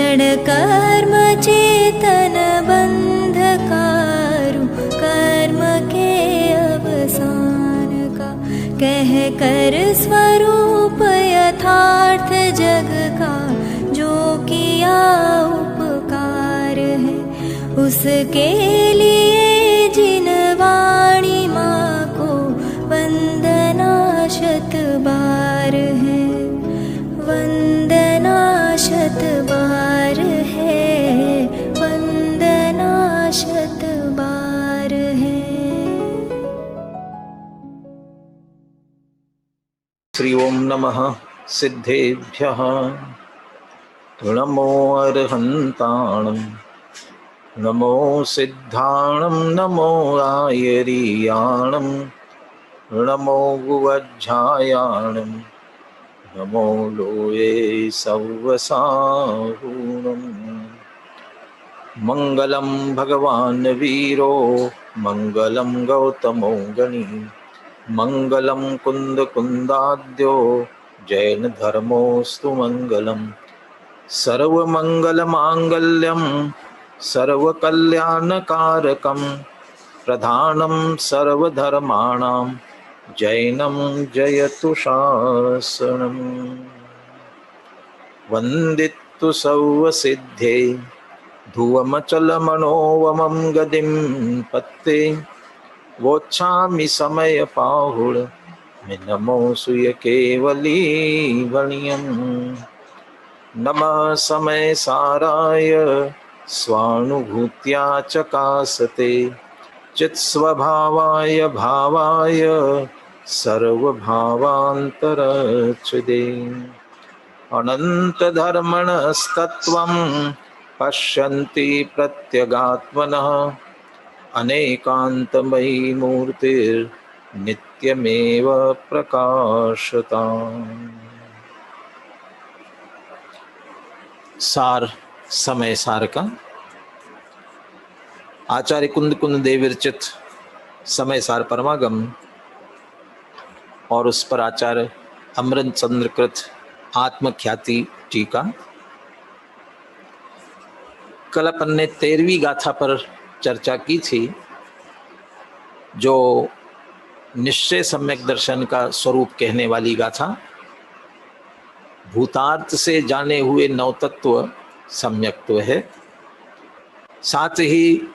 जड़ कर्म चेतन बंधकारु, कर्म के अवसान का कह कर स्वरूप यथार्थ जग का, जो किया उपकार है उसके लिए जिन वाणी माँ को वंदना शत बार है, वंदना शत बार है, वंदना शत बार है। श्री ओम नमः सिद्धेभ्यः नमो अर्हन्ताणं, नमो सिद्धाणं, नमो आयरीयाणं, नमो गुवज्झायाणं, नमो लोये सव्वसाहूणम्। मंगलम भगवान वीरो, मंगलम गौतमो गणी, मंगलम कुंद कुंदाद्यो, जैन धर्मोस्तु मंगलम। सर्वमंगल मांगल्यम सर्वकल्याणकारकम, प्रधानम सर्वधर्माणां, जैनम जयतु शासनम्। वंदितु सर्वसिद्धे ध्रुवमचलमनोवमं गतिं पत्ते, वोच्छामि समय पाहुर नमो सूय केवली वणियम्। नमः समय साराय स्वानुभूत्या चकासते, चित्स्वभावाय भावाय सर्वभावान्तरच्छिदे। अनंत धर्मणस्तत्त्वं पश्यन्ति प्रत्यगात्मनः, अनेकान्तमयी मूर्तिर्नित्यमेव प्रकाशताम्। सार समय सार का आचार्य कुंद कुंद देव विरचित समय सार परमागम और उस पर आचार्य अमृत चंद्रकृत आत्मख्याति टीका। कल अपन ने 13वीं गाथा पर चर्चा की थी, जो निश्चय सम्यक दर्शन का स्वरूप कहने वाली गाथा। भूतार्थ से जाने हुए नवतत्व सम्यक्त्व है, साथ ही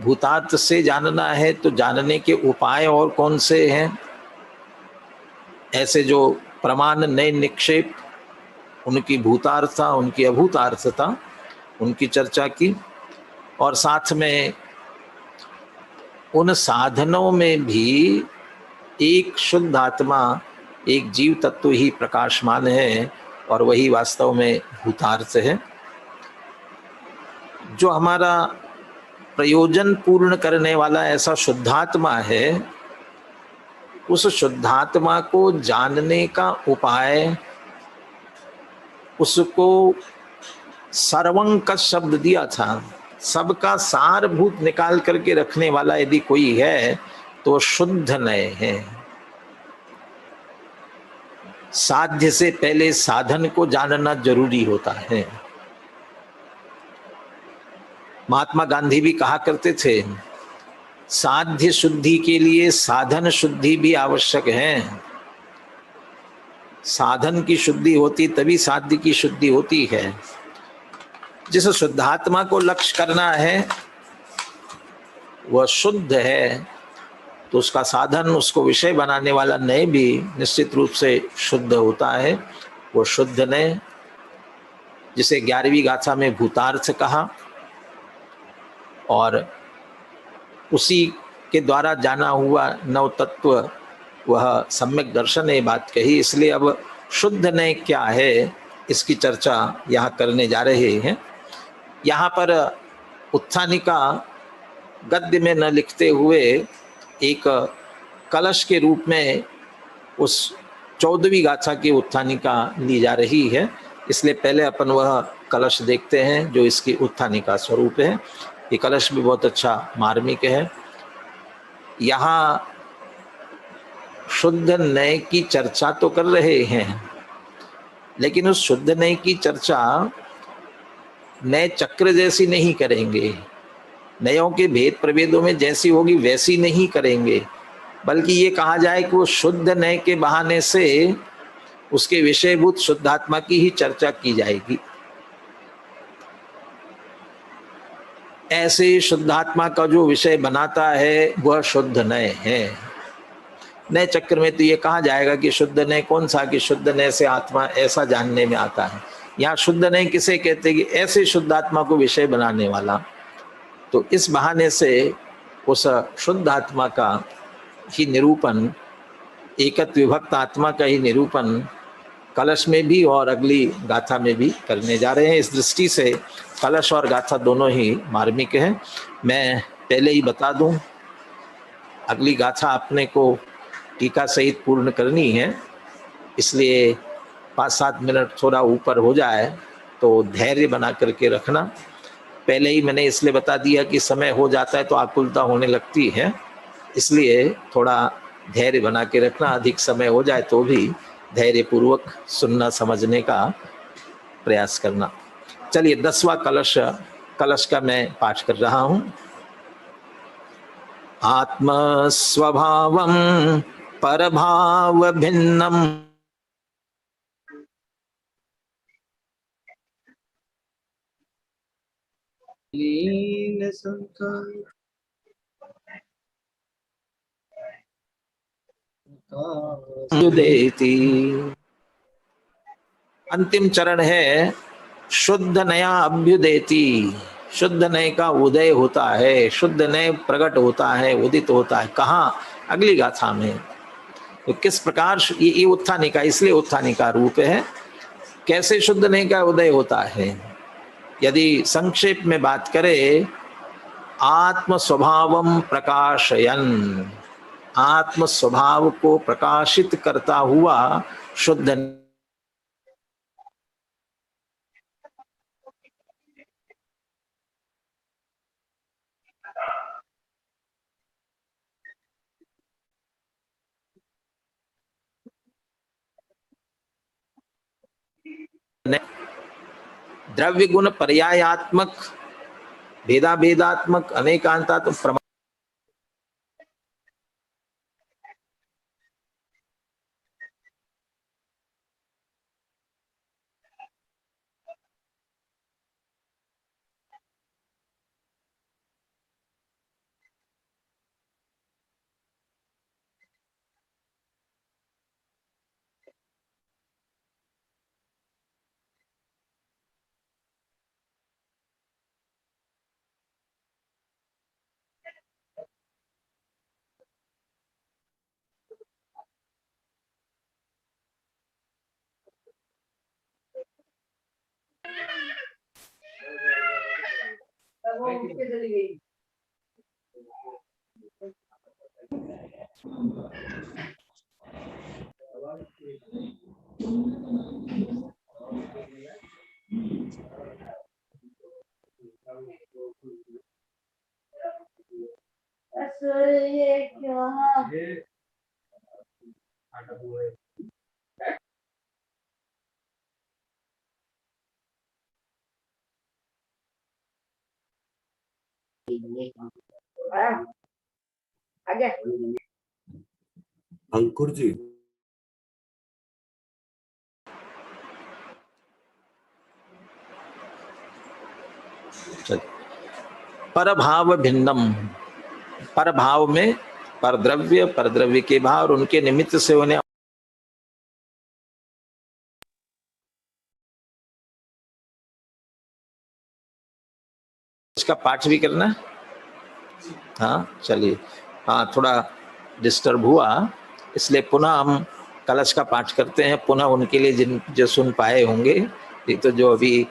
भूतार्थ से जानना है तो जानने के उपाय और कौन से हैं, ऐसे जो प्रमाण नए निक्षेप, उनकी भूतार्थता उनकी अभूतार्थता, उनकी चर्चा की। और साथ में उन साधनों में भी एक शुद्ध आत्मा, एक जीव तत्व ही प्रकाशमान है और वही वास्तव में भूतार्थ है। जो हमारा प्रयोजन पूर्ण करने वाला ऐसा शुद्धात्मा है, उस शुद्धात्मा को जानने का उपाय, उसको सर्वंक शब्द दिया था। सबका सारभूत निकाल करके रखने वाला यदि कोई है तो शुद्ध नय है। साध्य से पहले साधन को जानना जरूरी होता है। महात्मा गांधी भी कहा करते थे, साध्य शुद्धि के लिए साधन शुद्धि भी आवश्यक है। साधन की शुद्धि होती तभी साध्य की शुद्धि होती है। जिस शुद्धात्मा को लक्ष्य करना है वह शुद्ध है, तो उसका साधन, उसको विषय बनाने वाला नय भी निश्चित रूप से शुद्ध होता है। वो शुद्ध नय, जिसे 11वीं गाथा में भूतार्थ कहा, और उसी के द्वारा जाना हुआ नव तत्व वह सम्यक दर्शन है, बात कही। इसलिए अब शुद्ध नय क्या है, इसकी चर्चा यहाँ करने जा रहे हैं। यहाँ पर उत्थानिका गद्य में न लिखते हुए एक कलश के रूप में उस 14वीं गाथा की उत्थानिका ली जा रही है। इसलिए पहले अपन वह कलश देखते हैं जो इसकी उत्थानिका स्वरूप है। ये कलश भी बहुत अच्छा मार्मिक है। यहाँ शुद्ध नय की चर्चा तो कर रहे हैं, लेकिन उस शुद्ध नय की चर्चा नए चक्र जैसी नहीं करेंगे, नयों के भेद प्रभेदों में जैसी होगी वैसी नहीं करेंगे, बल्कि ये कहा जाए कि वो शुद्ध नए के बहाने से उसके विषयभूत शुद्धात्मा की ही चर्चा की जाएगी। ऐसे शुद्धात्मा का जो विषय बनाता है वह शुद्ध नए है। नए चक्र में तो ये कहा जाएगा कि शुद्ध नए कौन सा, कि शुद्ध नए से आत्मा ऐसा जानने में आता है। यहाँ शुद्ध नए किसे कहते हैं, कि ऐसे शुद्धात्मा को विषय बनाने वाला। तो इस बहाने से उस शुद्ध आत्मा का ही निरूपण, एकत्व विभक्त आत्मा का ही निरूपण कलश में भी और अगली गाथा में भी करने जा रहे हैं। इस दृष्टि से कलश और गाथा दोनों ही मार्मिक हैं। मैं पहले ही बता दूं, अगली गाथा अपने को टीका सहित पूर्ण करनी है, इसलिए 5-7 मिनट थोड़ा ऊपर हो जाए तो धैर्य बना करके रखना। पहले ही मैंने इसलिए बता दिया कि समय हो जाता है तो आकुलता होने लगती है, इसलिए थोड़ा धैर्य बना के रखना। अधिक समय हो जाए तो भी धैर्य पूर्वक सुनना समझने का प्रयास करना। चलिए 10वां कलश का मैं पाठ कर रहा हूं। आत्म स्वभावम परभाव भिन्नम लीन संकल्प देती। अंतिम चरण है शुद्ध नया अभ्युदेति। शुद्ध नए का उदय होता है, शुद्ध नए प्रकट होता है, उदित होता है। कहाँ? अगली गाथा में। तो किस प्रकार ये उत्थानी का, इसलिए उत्थानी का रूप है। कैसे शुद्ध नए का उदय होता है? यदि संक्षेप में बात करें, आत्म स्वभावम प्रकाशयन, आत्म स्वभाव को प्रकाशित करता हुआ शुद्ध द्रव्य गुण पर्यायात्मक, भेदा भेदात्मक, अनेकांतात्मक अंकुर जी, परभाव भिन्नम। परभाव में परद्रव्य के भाव और उनके निमित्त से होने इसका पाठ भी करना। हाँ चलिए, हाँ थोड़ा डिस्टर्ब हुआ, इसलिए पुनः हम कलश का पाठ करते हैं। पुनः उनके लिए जिन जो सुन पाए होंगे, ये तो जो अभी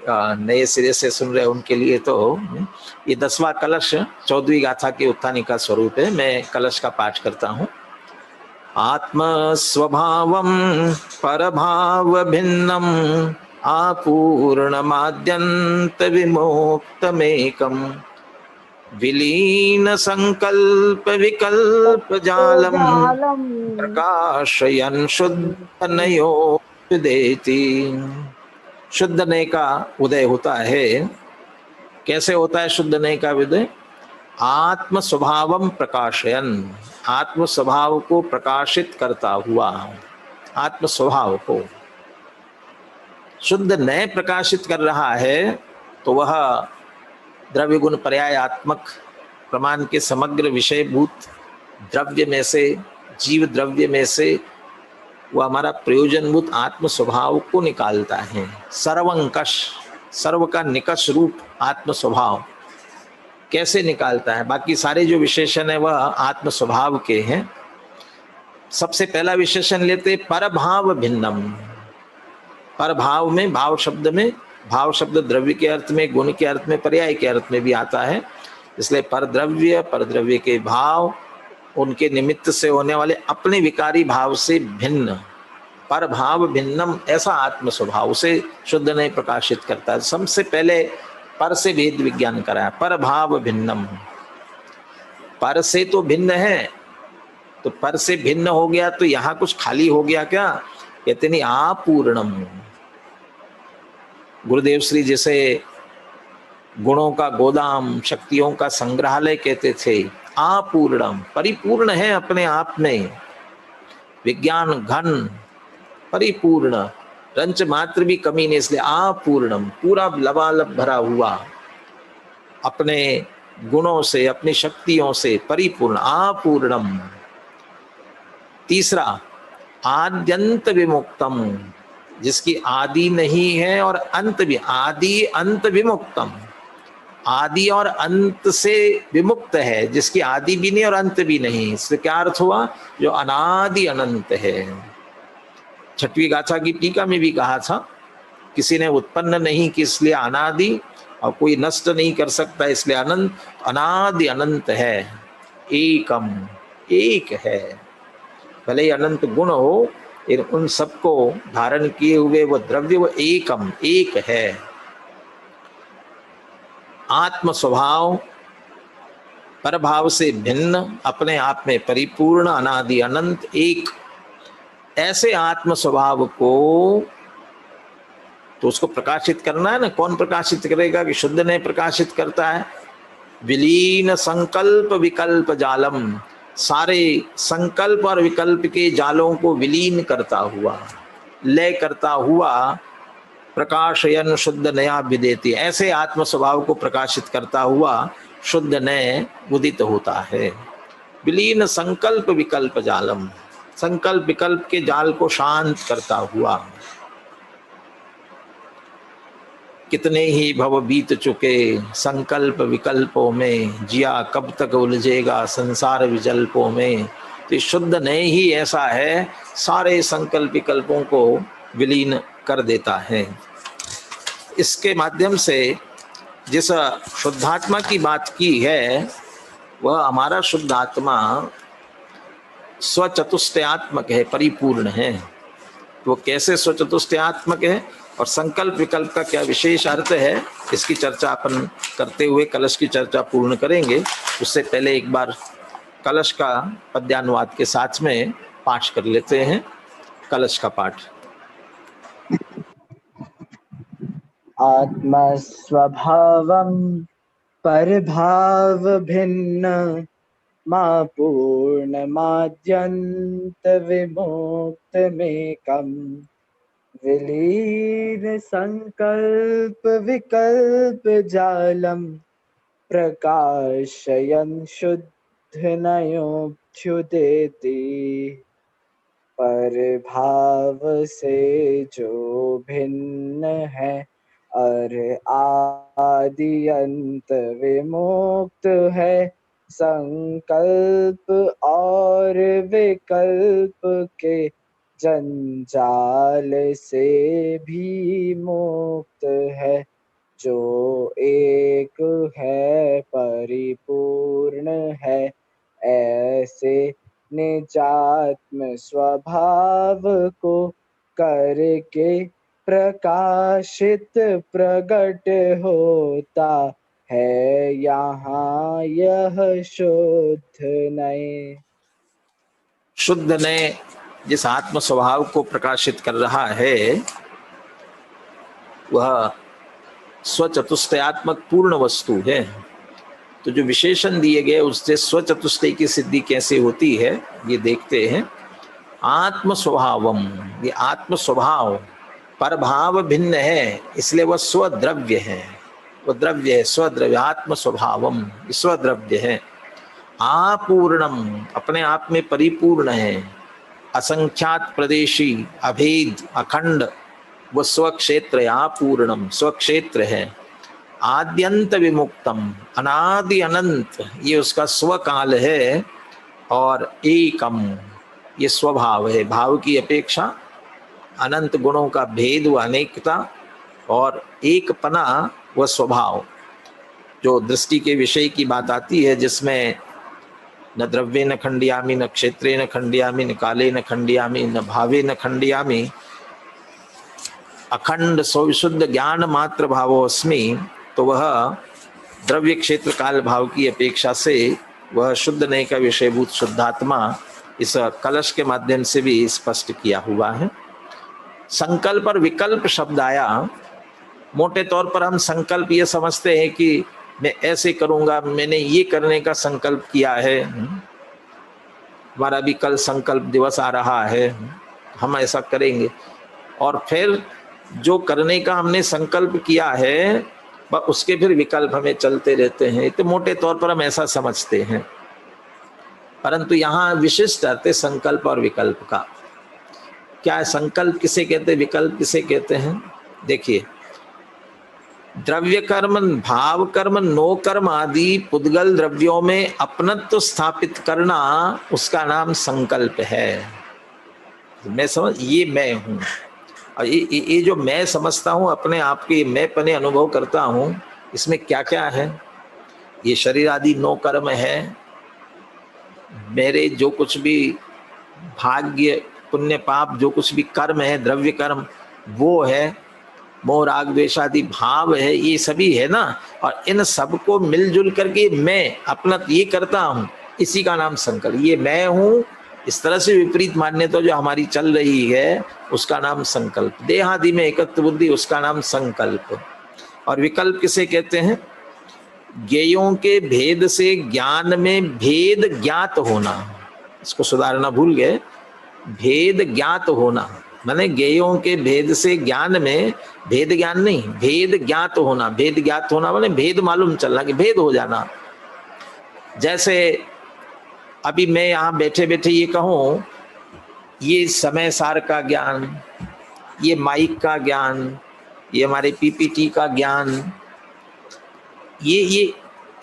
नए सिरे से सुन रहे उनके लिए तो ये 10वां कलश 14वीं गाथा के उत्थानी का स्वरूप है। मैं कलश का पाठ करता हूँ। आत्म स्वभावम परभाव भिन्नम आपूर्णमाद्यंत विमोक्तमेकम विलीन संकल्प विकल्प जालम प्रकाशयन शुद्ध नयो देति। शुद्ध नय का उदय होता है। कैसे होता है शुद्ध नय का उदय? आत्म स्वभावम प्रकाशयन, आत्म स्वभाव को प्रकाशित करता हुआ, आत्म स्वभाव को शुद्ध नय प्रकाशित कर रहा है, तो वह द्रव्य गुण पर्यायात्मक प्रमाण के समग्र विषयभूत द्रव्य में से, जीव द्रव्य में से वह हमारा प्रयोजनभूत आत्म स्वभाव को निकालता है। सर्वंकश, सर्व का निकष रूप आत्म स्वभाव कैसे निकालता है? बाकी सारे जो विशेषण है वह आत्म स्वभाव के हैं। सबसे पहला विशेषण लेते पर भाव भिन्नम। पर भाव में, भाव शब्द में, भाव शब्द द्रव्य के अर्थ में, गुण के अर्थ में, पर्याय के अर्थ में भी आता है। इसलिए पर द्रव्य के भाव, उनके निमित्त से होने वाले अपने विकारी भाव से भिन्न, पर भाव भिन्नम, ऐसा आत्म स्वभाव उसे शुद्ध नहीं प्रकाशित करता है। सबसे पहले पर से भेद विज्ञान कराया, पर भाव भिन्नम। पर से तो भिन्न है, तो पर से भिन्न हो गया तो यहां कुछ खाली हो गया क्या? कहते नहीं, आपूर्णम। गुरुदेव श्री जैसे गुणों का गोदाम, शक्तियों का संग्रहालय कहते थे, आपूर्णम, परिपूर्ण है अपने आप में, विज्ञान घन परिपूर्ण, रंच मात्र भी कमी नहीं, इसलिए आपूर्णम, पूरा लबालब भरा हुआ, अपने गुणों से, अपनी शक्तियों से परिपूर्ण, आपूर्णम। तीसरा, आद्यंत विमुक्तम, जिसकी आदि नहीं है और अंत भी, आदि अंत विमुक्तम, आदि और अंत से विमुक्त है, जिसकी आदि भी नहीं और अंत भी नहीं। इससे क्या अर्थ हुआ? जो अनादि अनंत है। छठवीं गाथा की टीका में भी कहा था, किसी ने उत्पन्न नहीं की इसलिए अनादि, और कोई नष्ट नहीं कर सकता इसलिए अनंत। अनादि अनंत है, एकम, एक है। भले ही अनंत गुण हो, उन सबको धारण किए हुए वो द्रव्य, वो एकम, एक है। आत्म स्वभाव परभाव से भिन्न, अपने आप में परिपूर्ण, अनादि अनंत, एक, ऐसे आत्म स्वभाव को तो उसको प्रकाशित करना है ना। कौन प्रकाशित करेगा? कि शुद्ध ने प्रकाशित करता है। विलीन संकल्प विकल्प जालम, सारे संकल्प और विकल्प के जालों को विलीन करता हुआ, लय करता हुआ, प्रकाशयन शुद्ध नया विदेती, ऐसे आत्म स्वभाव को प्रकाशित करता हुआ शुद्ध नय उदित होता है। विलीन संकल्प विकल्प जालम, संकल्प विकल्प के जाल को शांत करता हुआ। कितने ही भव बीत चुके संकल्प विकल्पों में, जिया कब तक उलझेगा संसार विजल्पों में। तो शुद्ध नय ही ऐसा है, सारे संकल्प विकल्पों को विलीन कर देता है। इसके माध्यम से जिस शुद्धात्मा की बात की है, वह हमारा शुद्ध आत्मा स्वचतुष्टयात्मक है, परिपूर्ण है। वो कैसे स्वचतुष्टयात्मक है और संकल्प विकल्प का क्या विशेष अर्थ है, इसकी चर्चा अपन करते हुए कलश की चर्चा पूर्ण करेंगे। उससे पहले एक बार कलश का पद्यानुवाद के साथ में पाठ कर लेते हैं। कलश का पाठ। आत्मा स्वभावम परभाव भिन्न, मा पूर्ण माद्यंत विमुक्त मेकम। विलीन संकल्प विकल्प जालम, प्रकाशयन शुद्ध नयोभ्युदेति। पर भाव से जो भिन्न है, और आदि अंत विमुक्त है। संकल्प और विकल्प के जंजाल से भी मुक्त है। जो एक है परिपूर्ण है, ऐसे निजात्म स्वभाव को करके प्रकाशित प्रकट होता है यहाँ यह शुद्ध नय। शुद्ध नय जिस आत्म स्वभाव को प्रकाशित कर रहा है, वह स्वचतुष्टयात्मक पूर्ण वस्तु है। तो जो विशेषण दिए गए उससे स्वचतुष्टय की सिद्धि कैसे होती है ये देखते हैं। आत्म स्वभावम, ये आत्म स्वभाव परभाव भिन्न है, इसलिए वह स्वद्रव्य है। वह द्रव्य है, स्वद्रव्य, आत्म स्वभावम स्वद्रव्य है। आपूर्णम, अपने आप में परिपूर्ण है। असंख्यात प्रदेशी, अभेद, अखंड, वह स्वक्षेत्र, आपूर्णम स्वक्षेत्र है। आद्यंत विमुक्तम, अनादि अनंत, ये उसका स्वकाल है। और एकम, ये स्वभाव है, भाव की अपेक्षा अनंत गुणों का भेद व अनेकता और एक पना व स्वभाव। जो दृष्टि के विषय की बात आती है जिसमें न द्रव्ये न खंडियामी, न क्षेत्रे न खंडियामी, न काले न खंडियामी, न भावे न खंडियामी, अखंड सविशुद्ध ज्ञान मात्र भावोस्मि, तो वह द्रव्य क्षेत्र काल भाव की अपेक्षा से वह शुद्ध नहीं का विषयभूत शुद्धात्मा इस कलश के माध्यम से भी स्पष्ट किया हुआ है। संकल्प और विकल्प शब्द आया। मोटे तौर पर हम संकल्प ये समझते हैं कि मैं ऐसे करूंगा, मैंने ये करने का संकल्प किया है, हमारा भी कल संकल्प दिवस आ रहा है, हम ऐसा करेंगे। और फिर जो करने का हमने संकल्प किया है उसके फिर विकल्प हमें चलते रहते हैं। तो मोटे तौर पर हम ऐसा समझते हैं, परंतु यहाँ विशिष्ट अर्थ है संकल्प और विकल्प का। क्या है संकल्प किसे कहते हैं, विकल्प किसे कहते हैं? देखिए, द्रव्य कर्म, भाव कर्म, नो कर्म आदि पुद्गल द्रव्यों में अपनत्व स्थापित करना, उसका नाम संकल्प है। मैं समझ, ये मैं हूँ, और ये जो मैं समझता हूँ अपने आप के, मैं पने अनुभव करता हूँ, इसमें क्या क्या है? ये शरीर आदि नो कर्म है। मेरे जो कुछ भी भाग्य पुण्य पाप जो कुछ भी कर्म है, द्रव्य कर्म, वो है। मोह राग द्वेष आदि भाव है, ये सभी है ना। और इन सबको मिलजुल करके मैं अपना ये करता हूँ, इसी का नाम संकल्प। ये मैं हूँ, इस तरह से विपरीत मान्यता जो हमारी चल रही है उसका नाम संकल्प। देहादि में एकत्व बुद्धि, उसका नाम संकल्प। और विकल्प किसे कहते हैं? ज्ञेयों के भेद से ज्ञान में भेद ज्ञात होना, इसको सुधारना भूल गए। भेद ज्ञात होना माने ज्ञेयों के भेद से ज्ञान में भेद ज्ञान नहीं, भेद ज्ञात होना। भेद ज्ञात होना माने भेद मालूम चलना, कि भेद हो जाना। जैसे अभी मैं यहाँ बैठे बैठे ये कहूँ, ये समय सार का ज्ञान, ये माइक का ज्ञान, ये हमारे पीपीटी का ज्ञान, ये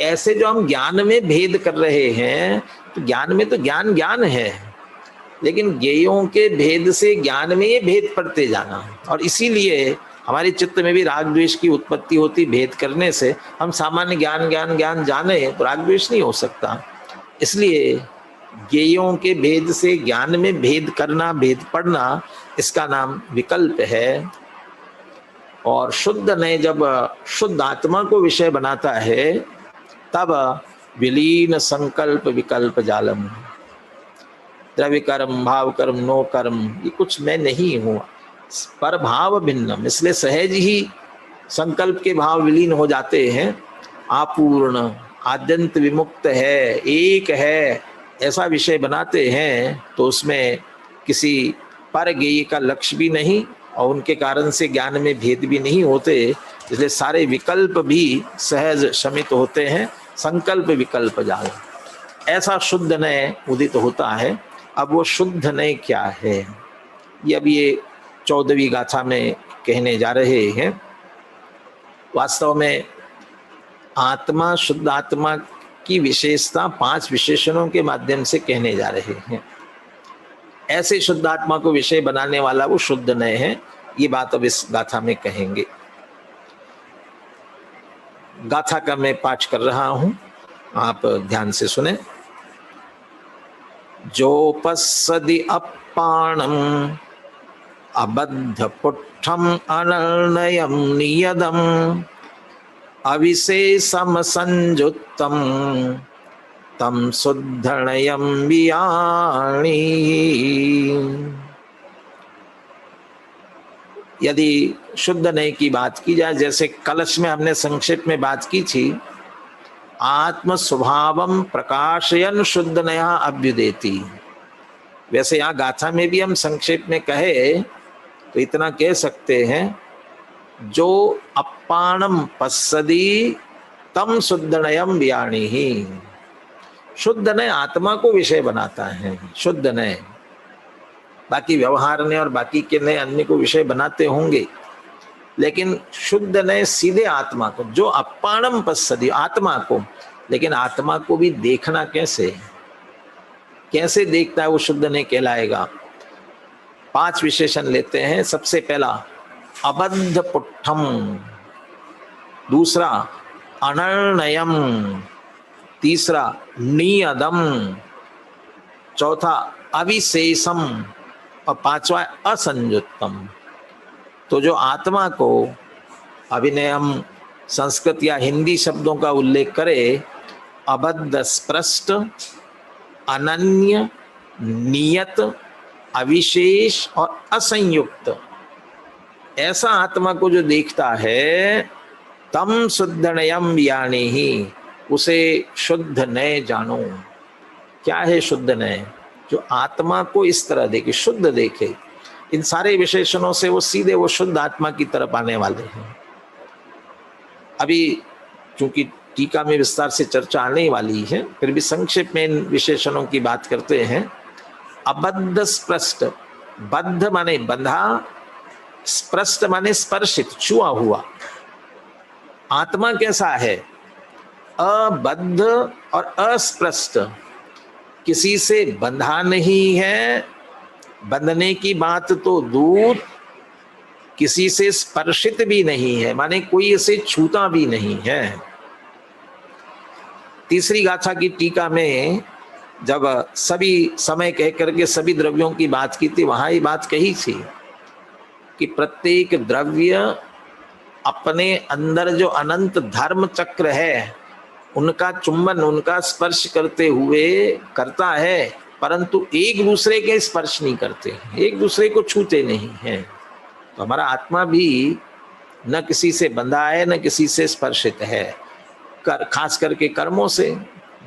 ऐसे जो हम ज्ञान में भेद कर रहे हैं, तो ज्ञान में तो ज्ञान ज्ञान है, लेकिन ज्ञेयों के भेद से ज्ञान में ये भेद पड़ते जाना। और इसीलिए हमारे चित्त में भी राग द्वेष की उत्पत्ति होती भेद करने से। हम सामान्य ज्ञान ज्ञान ज्ञान जाने तो राग द्वेष नहीं हो सकता। इसलिए ज्ञेयों के भेद से ज्ञान में भेद करना, भेद पड़ना, इसका नाम विकल्प है। और शुद्ध ने जब शुद्ध आत्मा को विषय बनाता है, तब विलीन संकल्प विकल्प जालम, द्रव्य कर्म, भाव कर्म, नो कर्म, ये कुछ मैं नहीं हूँ, पर भाव भिन्नम, इसलिए सहज ही संकल्प के भाव विलीन हो जाते हैं। आपूर्ण, आद्यंत विमुक्त है, एक है, ऐसा विषय बनाते हैं तो उसमें किसी पर ज्ञेय का लक्ष्य भी नहीं, और उनके कारण से ज्ञान में भेद भी नहीं होते। इसलिए सारे विकल्प भी सहज शमित होते हैं। संकल्प विकल्प जाल, ऐसा शुद्ध नय उदित होता है। अब वो शुद्ध नय क्या है, ये अब ये 14वीं गाथा में कहने जा रहे हैं। वास्तव में आत्मा, शुद्ध आत्मा की विशेषता 5 विशेषणों के माध्यम से कहने जा रहे हैं। ऐसे शुद्ध आत्मा को विषय बनाने वाला वो शुद्ध नय है, ये बात अब इस गाथा में कहेंगे। गाथा का मैं पाठ कर रहा हूं, आप ध्यान से सुने। जोपस्सदि अप्पाणम अबद्ध पुट्ठम अनर्णयम नियदम अविशेषम संयुक्तम तम शुद्धनयम वियाणी। यदि शुद्ध नय की बात की जाए, जैसे कलश में हमने संक्षेप में बात की थी, आत्म स्वभावम प्रकाशयन शुद्ध नया अभ्युदेति, वैसे यहाँ गाथा में भी हम संक्षेप में कहे तो इतना कह सकते हैं, जो अपाणम पश्यति तम शुद्ध नयम व्याणी ही। शुद्ध नय आत्मा को विषय बनाता है, शुद्ध नय, बाकी व्यवहार ने और बाकी के नए अन्य को विषय बनाते होंगे, लेकिन शुद्ध नय सीधे आत्मा को, जो अपाणम पश्यति आत्मा को, लेकिन आत्मा को भी देखना कैसे, कैसे देखता है वो शुद्ध नय कहलाएगा। 5 विशेषण लेते हैं। सबसे पहला अबद्ध पुट्ठम, दूसरा अनर्णयम, तीसरा नियदम, चौथा अविशेषम और 5वां असंयुक्तम। तो जो आत्मा को अभिनयम संस्कृत या हिंदी शब्दों का उल्लेख करे, अबद्ध स्पृष्ट, अनन्य, नियत, अविशेष और असंयुक्त, ऐसा आत्मा को जो देखता है, तम शुद्ध नयम व्याणी ही, उसे शुद्ध नय जानो। क्या है शुद्ध नय? जो आत्मा को इस तरह देखे, शुद्ध देखे। इन सारे विशेषणों से वो सीधे वो शुद्ध आत्मा की तरफ आने वाले हैं। अभी चूंकि टीका में विस्तार से चर्चा आने वाली है, फिर भी संक्षेप में इन विशेषणों की बात करते हैं। अबद्ध स्पृष्ट, बद्ध माने बंधा, स्पृष्ट माने स्पर्शित, छुआ हुआ। आत्मा कैसा है? अबद्ध और अस्पृष्ट, किसी से बंधा नहीं है, बंधने की बात तो दूर, किसी से स्पर्शित भी नहीं है, माने कोई इसे छूता भी नहीं है। तीसरी गाथा की टीका में जब सभी समय कह करके सभी द्रव्यों की बात की थी, वहां ये बात कही थी कि प्रत्येक द्रव्य अपने अंदर जो अनंत धर्म चक्र है उनका चुंबन, उनका स्पर्श करते हुए करता है, परंतु एक दूसरे के स्पर्श नहीं करते, एक दूसरे को छूते नहीं हैं। तो हमारा आत्मा भी न किसी से बंधा है, न किसी से स्पर्शित है। खास करके कर्मों से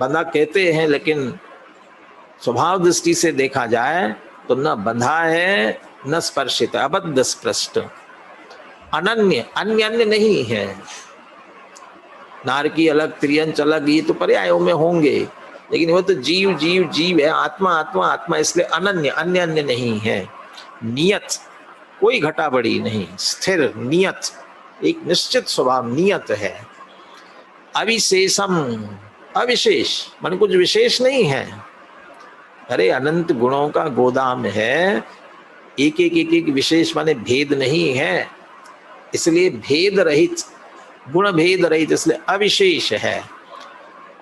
बंधा कहते हैं, लेकिन स्वभाव दृष्टि से देखा जाए तो न बंधा है न स्पर्शित है, अबद्ध स्पृष्ट। अनन्य, अन्य अन्य नहीं है। नारकी अलग, त्रियंच अलग, ये तो पर्यायों में होंगे, लेकिन वो तो जीव जीव जीव है, आत्मा आत्मा आत्मा, इसलिए अनन्य, अन्य अन्य नहीं है। नियत, कोई घटा बढ़ी नहीं, स्थिर, नियत, एक निश्चित स्वभाव, नियत है। अविशेषम, अविशेष मन कुछ विशेष नहीं है। अरे अनंत गुणों का गोदाम है, एक एक एक एक विशेष माने भेद नहीं है, इसलिए भेद रहित, गुण भेद रहित, इसलिए अविशेष है।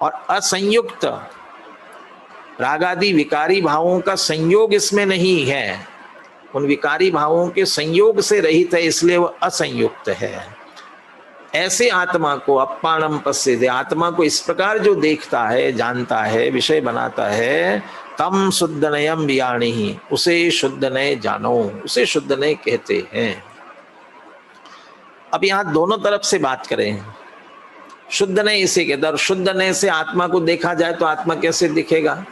और असंयुक्त, रागादि विकारी भावों का संयोग इसमें नहीं है, उन विकारी भावों के संयोग से रहित है, इसलिए वह असंयुक्त है। ऐसे आत्मा को अपाणम पश्यते, आत्मा को इस प्रकार जो देखता है, जानता है, विषय बनाता है, तम शुद्ध नयम व्याणी, उसे शुद्ध नय जानो, उसे शुद्ध नय कहते हैं। अब यहाँ दोनों तरफ से बात करें। शुद्ध नय इसे कहते हैं, और शुद्ध नय से आत्मा को देखा जाए तो आत्मा कैसे दिखेगा?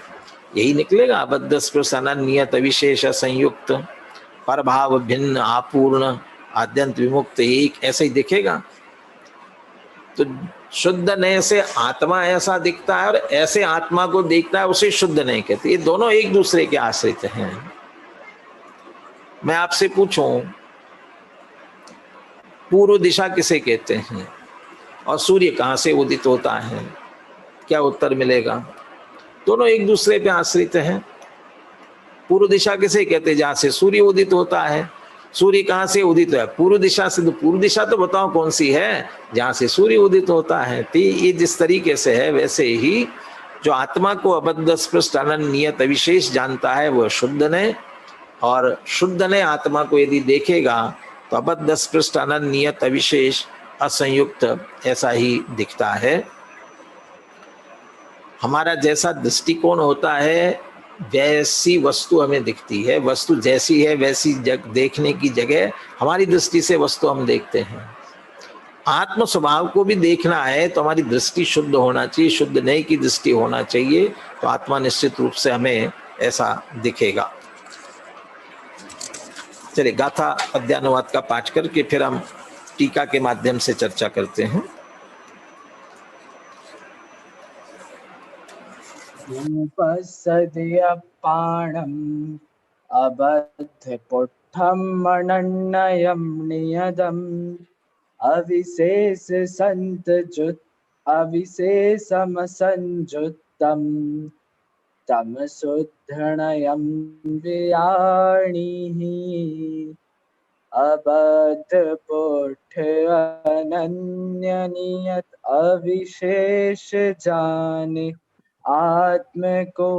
यही निकलेगा, अबद्ध स्पृश अनन्यत विशेष संयुक्त, परभाव भिन्न आपूर्ण आद्यंत विमुक्त, एक ऐसे ही दिखेगा। तो शुद्ध नय से आत्मा ऐसा दिखता है और ऐसे आत्मा को देखता है, उसे शुद्ध नय कहते। ये दोनों एक दूसरे के आश्रित हैं। मैं आपसे पूछूं, पूर्व दिशा किसे कहते हैं और सूर्य कहाँ से उदित होता है? क्या उत्तर मिलेगा? दोनों एक दूसरे पे आश्रित हैं। पूर्व दिशा किसे कहते हैं? जहाँ से सूर्य उदित होता है। सूर्य कहाँ से उदित है? पूर्व दिशा से। तो पूर्व दिशा तो बताओ कौन सी है? जहाँ से सूर्य उदित होता है। तो ये जिस तरीके से है, वैसे ही जो आत्मा को अबद्ध स्पृष्ट अनन्यत विशेष जानता है वह शुद्ध नय, और शुद्ध नय आत्मा को यदि देखेगा तो अबद्ध स्पृष्ट अनन्यत विशेष असंयुक्त ऐसा ही दिखता है। हमारा जैसा दृष्टिकोण होता है वैसी वस्तु हमें दिखती है। वस्तु जैसी है वैसी देखने की जगह हमारी दृष्टि से वस्तु हम देखते हैं। आत्म स्वभाव को भी देखना है तो हमारी दृष्टि शुद्ध होना चाहिए, शुद्ध नहीं की दृष्टि होना चाहिए, तो आत्मा निश्चित रूप से हमें ऐसा दिखेगा। चलिए गाथा पद्यानुवाद का पाठ करके फिर हम टीका के माध्यम से चर्चा करते हैं। उपसदयपाणम् अबद्धपुट्ठम् अनन्यं नियतम् अविशेषमसंजुत्तम् तमसुद्धरणयं वियाणिः अबद्धपुट्ठ अनन्यनियत अविशेष जाने आत्म को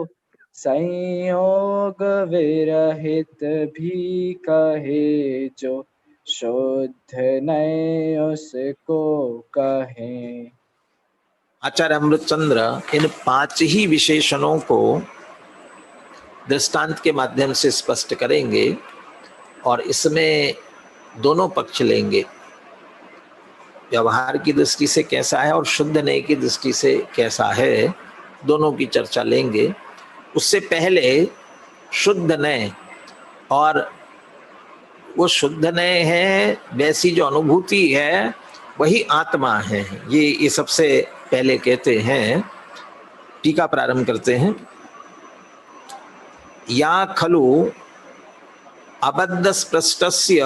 संयोग विरहित भी कहे, जो शुद्ध नहीं उसको कहे। आचार्य अमृतचंद्र इन 5 ही विशेषणों को दृष्टांत के माध्यम से स्पष्ट करेंगे और इसमें दोनों पक्ष लेंगे, व्यवहार की दृष्टि से कैसा है और शुद्ध नय की दृष्टि से कैसा है, दोनों की चर्चा लेंगे। उससे पहले शुद्ध नय और वो शुद्ध नय है, वैसी जो अनुभूति है वही आत्मा है, ये सबसे पहले कहते हैं। टीका प्रारंभ करते हैं। या खलु अबद्ध स्पृष्टस्य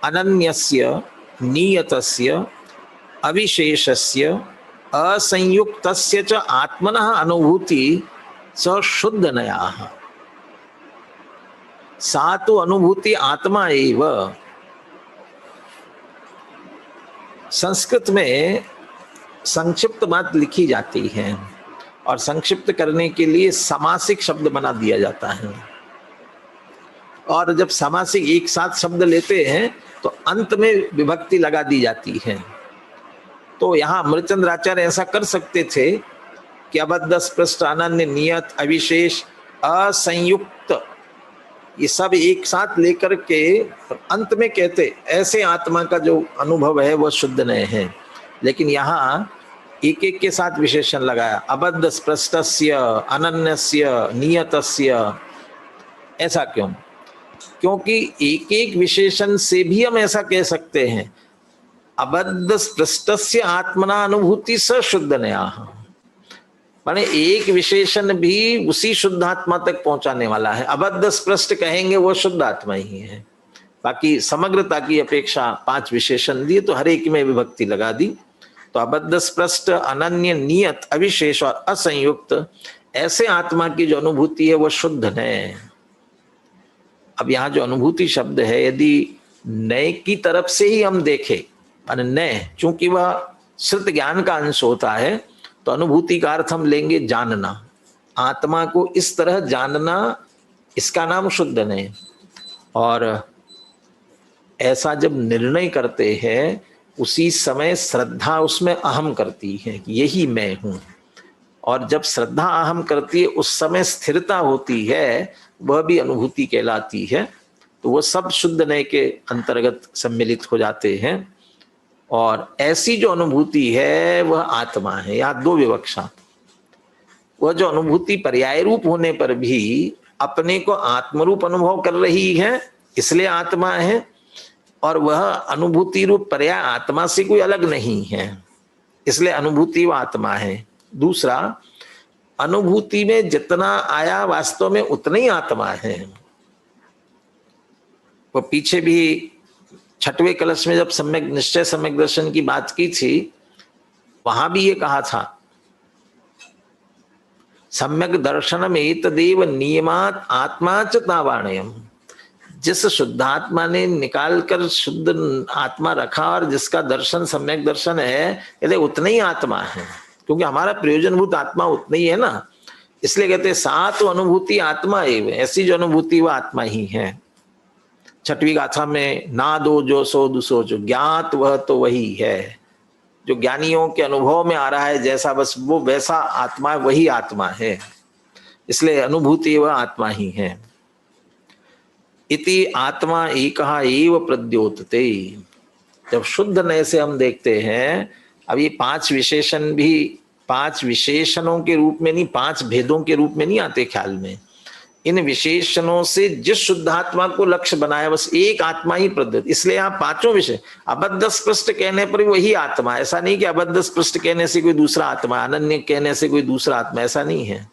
अनन्यस्य नियतस्य अविशेषस्य असंयुक्तस्य च आत्मनः अनुभूति स शुद्ध नयाः। सा तो अनुभूति आत्मा एव। संस्कृत में संक्षिप्त बात लिखी जाती है और संक्षिप्त करने के लिए समासिक शब्द बना दिया जाता है, और जब समासिक एक साथ शब्द लेते हैं तो अंत में विभक्ति लगा दी जाती है। तो यहाँ अमृतचंद्र आचार्य ऐसा कर सकते थे कि अबद्ध स्पृष्ट अनन्य नियत अविशेष असंयुक्त ये सब एक साथ लेकर के अंत में कहते ऐसे आत्मा का जो अनुभव है वह शुद्ध नहीं है, लेकिन यहाँ एक एक के साथ विशेषण लगाया। अबद्ध स्पृष्टस्य अनन्यस्य नियतस्य। ऐसा क्यों? क्योंकि एक एक विशेषण से भी हम ऐसा कह सकते हैं, अबद्ध स्पृष्टस्य आत्मना अनुभूति स शुद्ध नयाः। माने एक विशेषण भी उसी शुद्ध आत्मा तक पहुंचाने वाला है। अबद्ध स्पृष्ट कहेंगे वो शुद्ध आत्मा ही है। बाकी समग्रता की अपेक्षा 5 विशेषण दिए तो हर एक में विभक्ति लगा दी। तो अबद्ध स्पृष्ट अनन्य नियत अविशेष और असंयुक्त ऐसे आत्मा की जो अनुभूति है वो शुद्ध है। अब यहाँ जो अनुभूति शब्द है, यदि नए की तरफ से ही हम देखें, नए चूंकि वह श्रुत ज्ञान का अंश होता है, तो अनुभूति का अर्थ हम लेंगे जानना, आत्मा को इस तरह जानना, इसका नाम शुद्ध नय। और ऐसा जब निर्णय करते हैं उसी समय श्रद्धा उसमें अहम करती है कि यही मैं हूं, और जब श्रद्धा अहम करती है उस समय स्थिरता होती है, वह भी अनुभूति कहलाती है। तो वह सब शुद्ध नय के अंतर्गत सम्मिलित हो जाते हैं, और ऐसी जो अनुभूति है वह आत्मा है। यहाँ 2 विवक्षा। वह जो अनुभूति पर्याय रूप होने पर भी अपने को आत्मरूप अनुभव कर रही है, इसलिए आत्मा है, और वह अनुभूति रूप पर्याय आत्मा से कोई अलग नहीं है, इसलिए अनुभूति वह आत्मा है। दूसरा, अनुभूति में जितना आया वास्तव में उतना ही आत्मा है। वो पीछे भी 6वें कलश में जब सम्यक निश्चय सम्यक दर्शन की बात की थी, वहां भी ये कहा था, सम्यक दर्शनम एतदेव नियमात आत्मा च तावाणयम्। जिस शुद्धात्मा ने निकाल कर शुद्ध आत्मा रखा और जिसका दर्शन सम्यक दर्शन है, यदि उतना ही आत्मा है, क्योंकि हमारा प्रयोजनभूत आत्मा उतना ही है ना, इसलिए कहते सात अनुभूति आत्मा एवं, ऐसी जो अनुभूति वह आत्मा ही है। 6वीं गाथा में ना दो जो सो दुसो, जो ज्ञात वह तो वही है, जो ज्ञानियों के अनुभव में आ रहा है जैसा, बस वो वैसा आत्मा वही आत्मा है। इसलिए अनुभूति वह आत्मा ही है। इति आत्मा एकः एव प्रद्योतते। जब शुद्ध नय से हम देखते हैं, अब ये 5 विशेषण भी 5 विशेषणों के रूप में नहीं, 5 भेदों के रूप में नहीं आते ख्याल में। इन विशेषणों से जिस शुद्धात्मा को लक्ष्य बनाया बस एक आत्मा ही प्रद्योत। इसलिए आप 5 विषय, अबद्ध स्पष्ट कहने पर वही आत्मा, ऐसा नहीं कि अबद्ध स्पष्ट कहने से कोई दूसरा आत्मा, अनन्य कहने से कोई दूसरा आत्मा, ऐसा नहीं है,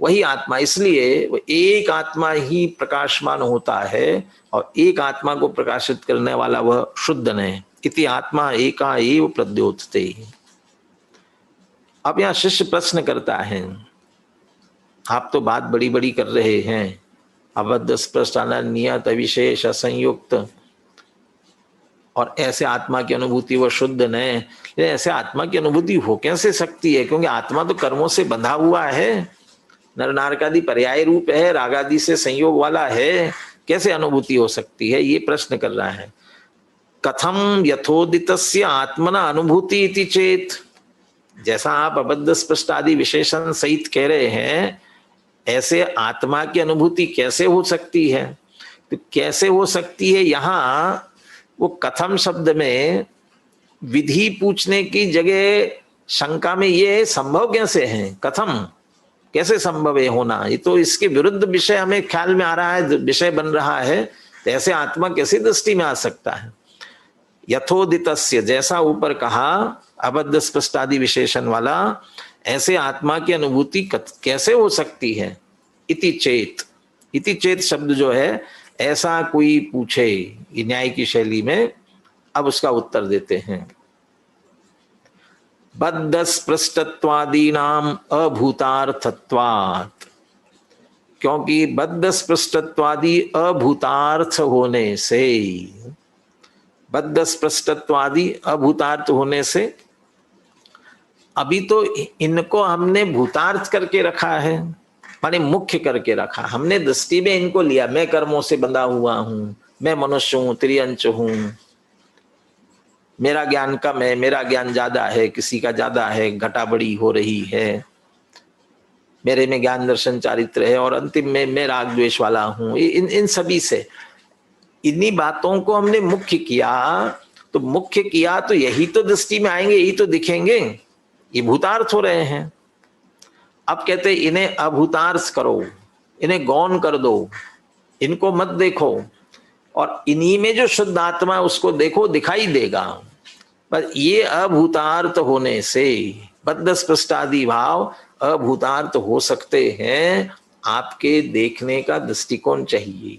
वही आत्मा। इसलिए वो एक आत्मा ही प्रकाशमान होता है और एक आत्मा को प्रकाशित करने वाला वह शुद्ध नय। इति आत्मा एका एव प्रद्योतते। अब यहां शिष्य प्रश्न करता है, आप तो बात बड़ी बड़ी कर रहे हैं, अबद्ध स्पष्ट अनन्यत अविशेष असंयुक्त, और ऐसे आत्मा की अनुभूति वह शुद्ध नय, ऐसे आत्मा की अनुभूति हो कैसे सकती है? क्योंकि आत्मा तो कर्मों से बंधा हुआ है, नर नारकादि पर्याय रूप है, रागादि से संयोग वाला है, कैसे अनुभूति हो सकती है? ये प्रश्न कर रहा है। कथम यथोदितस्य आत्मना अनुभूति इति चेत। जैसा आप अबद्ध स्पष्ट आदि विशेषण सहित कह रहे हैं, ऐसे आत्मा की अनुभूति कैसे हो सकती है? तो कैसे हो सकती है, यहां वो कथम शब्द में विधि पूछने की जगह शंका में ये संभव कैसे है, कथम कैसे संभव है होना? ये तो इसके विरुद्ध विषय हमें ख्याल में आ रहा है, विषय बन रहा है, तो ऐसे आत्मा कैसे दृष्टि में आ सकता है? यथोदितस्य, जैसा ऊपर कहा अबद्ध स्पष्ट आदि विशेषण वाला, ऐसे आत्मा की अनुभूति कैसे हो सकती है? इति चेत। इति चेत शब्द जो है, ऐसा कोई पूछे, ये न्याय की शैली में। अब उसका उत्तर देते हैं। बद्ध स्पृष्टत्वादीनाम अभूतार्थत्वात्, क्योंकि बद्ध स्पृष्टत्वादि अभूतार्थ होने से, बद्ध स्पृष्टत्वादि अभूतार्थ होने से, अभी तो इनको हमने भूतार्थ करके रखा है, माने मुख्य करके रखा, हमने दृष्टि में इनको लिया, मैं कर्मों से बंधा हुआ हूं, मैं मनुष्य हूं, त्रियंच हूं, मेरा ज्ञान कम है, मेरा ज्ञान ज्यादा है, किसी का ज्यादा है, घटा बड़ी हो रही है, मेरे में ज्ञान दर्शन चारित्र है, और अंतिम में मैं राग द्वेष वाला हूं। इन सभी से, इन्हीं बातों को हमने मुख्य किया, तो मुख्य किया तो यही तो दृष्टि में आएंगे, यही तो दिखेंगे, ये भूतार्थ हो रहे हैं। अब कहते इन्हें अभूतार्थ करो, इन्हें गौण कर दो, इनको मत देखो, और इन्हीं में जो शुद्ध आत्मा है उसको देखो, दिखाई देगा। पर ये अभूतार्थ होने से बद्ध स्पष्टादि भाव अभूतार्थ हो सकते हैं। आपके देखने का दृष्टिकोण चाहिए,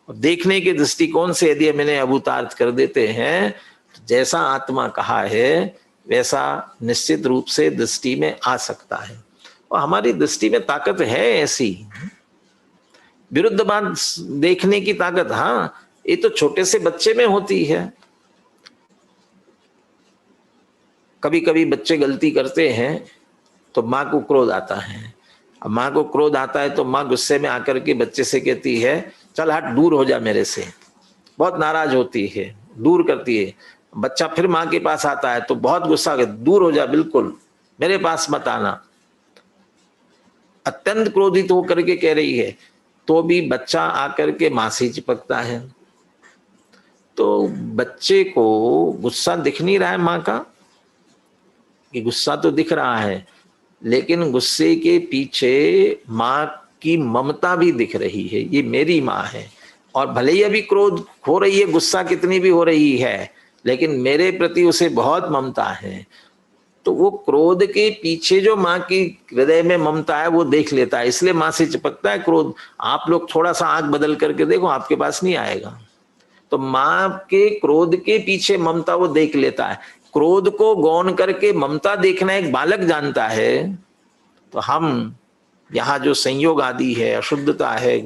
और देखने के दृष्टिकोण से यदि मैंने अभूतार्थ कर देते हैं, तो जैसा आत्मा कहा है वैसा निश्चित रूप से दृष्टि में आ सकता है। और हमारी दृष्टि में ताकत है ऐसी, विरुद्ध बात देखने की ताकत, हाँ, ये तो छोटे से बच्चे में होती है। कभी कभी बच्चे गलती करते हैं तो माँ को क्रोध आता है। अब माँ को क्रोध आता है तो माँ गुस्से में आकर के बच्चे से कहती है, चल हट, दूर हो जा मेरे से। बहुत नाराज होती है, दूर करती है। बच्चा फिर माँ के पास आता है तो बहुत गुस्सा कर, दूर हो जा, बिल्कुल मेरे पास मत आना। अत्यंत क्रोधित होकर के कह रही है, तो भी बच्चा आकर के माँ से चिपकता है। तो बच्चे को गुस्सा दिख नहीं रहा है माँ का, कि गुस्सा तो दिख रहा है, लेकिन गुस्से के पीछे माँ की ममता भी दिख रही है, ये मेरी माँ है। और भले ही अभी क्रोध हो रही है, गुस्सा कितनी भी हो रही है, लेकिन मेरे प्रति उसे बहुत ममता है। तो वो क्रोध के पीछे जो माँ की हृदय में ममता है वो देख लेता है, इसलिए माँ से चिपकता है क्रोध। आप लोग थोड़ा सा आंख बदल करके देखो, आपके पास नहीं आएगा। तो माँ के क्रोध के पीछे ममता वो देख लेता है। क्रोध को गौण करके ममता देखना एक बालक जानता है। तो हम यहाँ जो संयोग आदि है, अशुद्धता है,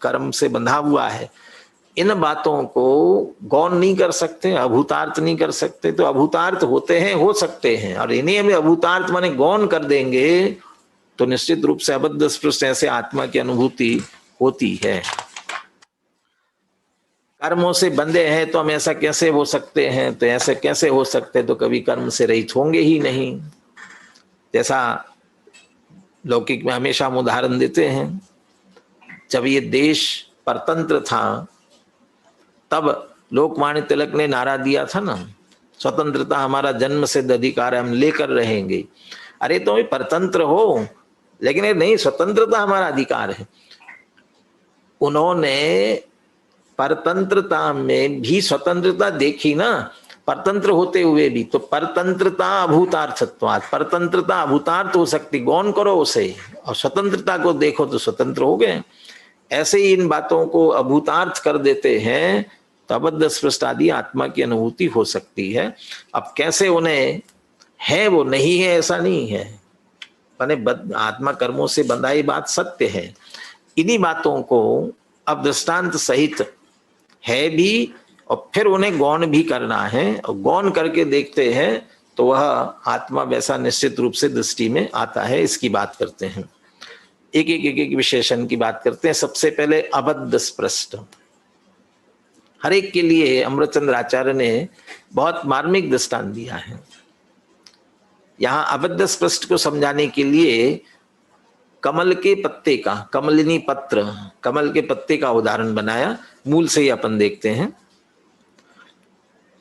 कर्म से बंधा हुआ है, इन बातों को गौण नहीं कर सकते, अभूतार्थ नहीं कर सकते। तो अभूतार्थ होते हैं, हो सकते हैं, और इन्हें हमें अभूतार्थ माने गौण कर देंगे तो निश्चित रूप से अबद्ध स्पृष्ट ऐसे आत्मा की अनुभूति होती है। कर्मों से बंधे हैं तो हम ऐसा कैसे हो सकते हैं, तो ऐसे कैसे हो सकते, तो कभी कर्म से रहित होंगे ही नहीं। जैसा लौकिक में हमेशा हम उदाहरण देते हैं, जब ये देश परतंत्र था तब लोकमान्य तिलक ने नारा दिया था ना, स्वतंत्रता हमारा जन्म सिद्ध अधिकार है, हम लेकर रहेंगे। अरे तो परतंत्र हो, लेकिन ये नहीं, स्वतंत्रता हमारा अधिकार है। उन्होंने परतंत्रता में भी स्वतंत्रता देखी ना, परतंत्र होते हुए भी। तो परतंत्रता अभूतार्थत्वात्, परतंत्रता अभूतार्थ हो सकती, गौण करो उसे, और स्वतंत्रता को देखो तो स्वतंत्र हो गए। ऐसे ही इन बातों को अभूतार्थ कर देते हैं तो अबद्ध स्पृष्ट आदि आत्मा की अनुभूति हो सकती है। अब कैसे उन्हें है वो नहीं है ऐसा नहीं है, माने आत्मा कर्मों से बंधाई बात सत्य है। इन्हीं बातों को अब दृष्टांत सहित है भी और फिर उन्हें गौण भी करना है, और गौण करके देखते हैं तो वह आत्मा वैसा निश्चित रूप से दृष्टि में आता है। इसकी बात करते हैं, एक एक विशेषण की बात करते हैं। सबसे पहले अबद्ध स्पृष्ट, हर एक के लिए अमृतचंद्र आचार्य ने बहुत मार्मिक दृष्टांत दिया है। यहाँ अबद्ध स्पृष्ट को समझाने के लिए कमल के पत्ते का, कमलिनी पत्र, कमल के पत्ते का उदाहरण बनाया। मूल से ही अपन देखते हैं।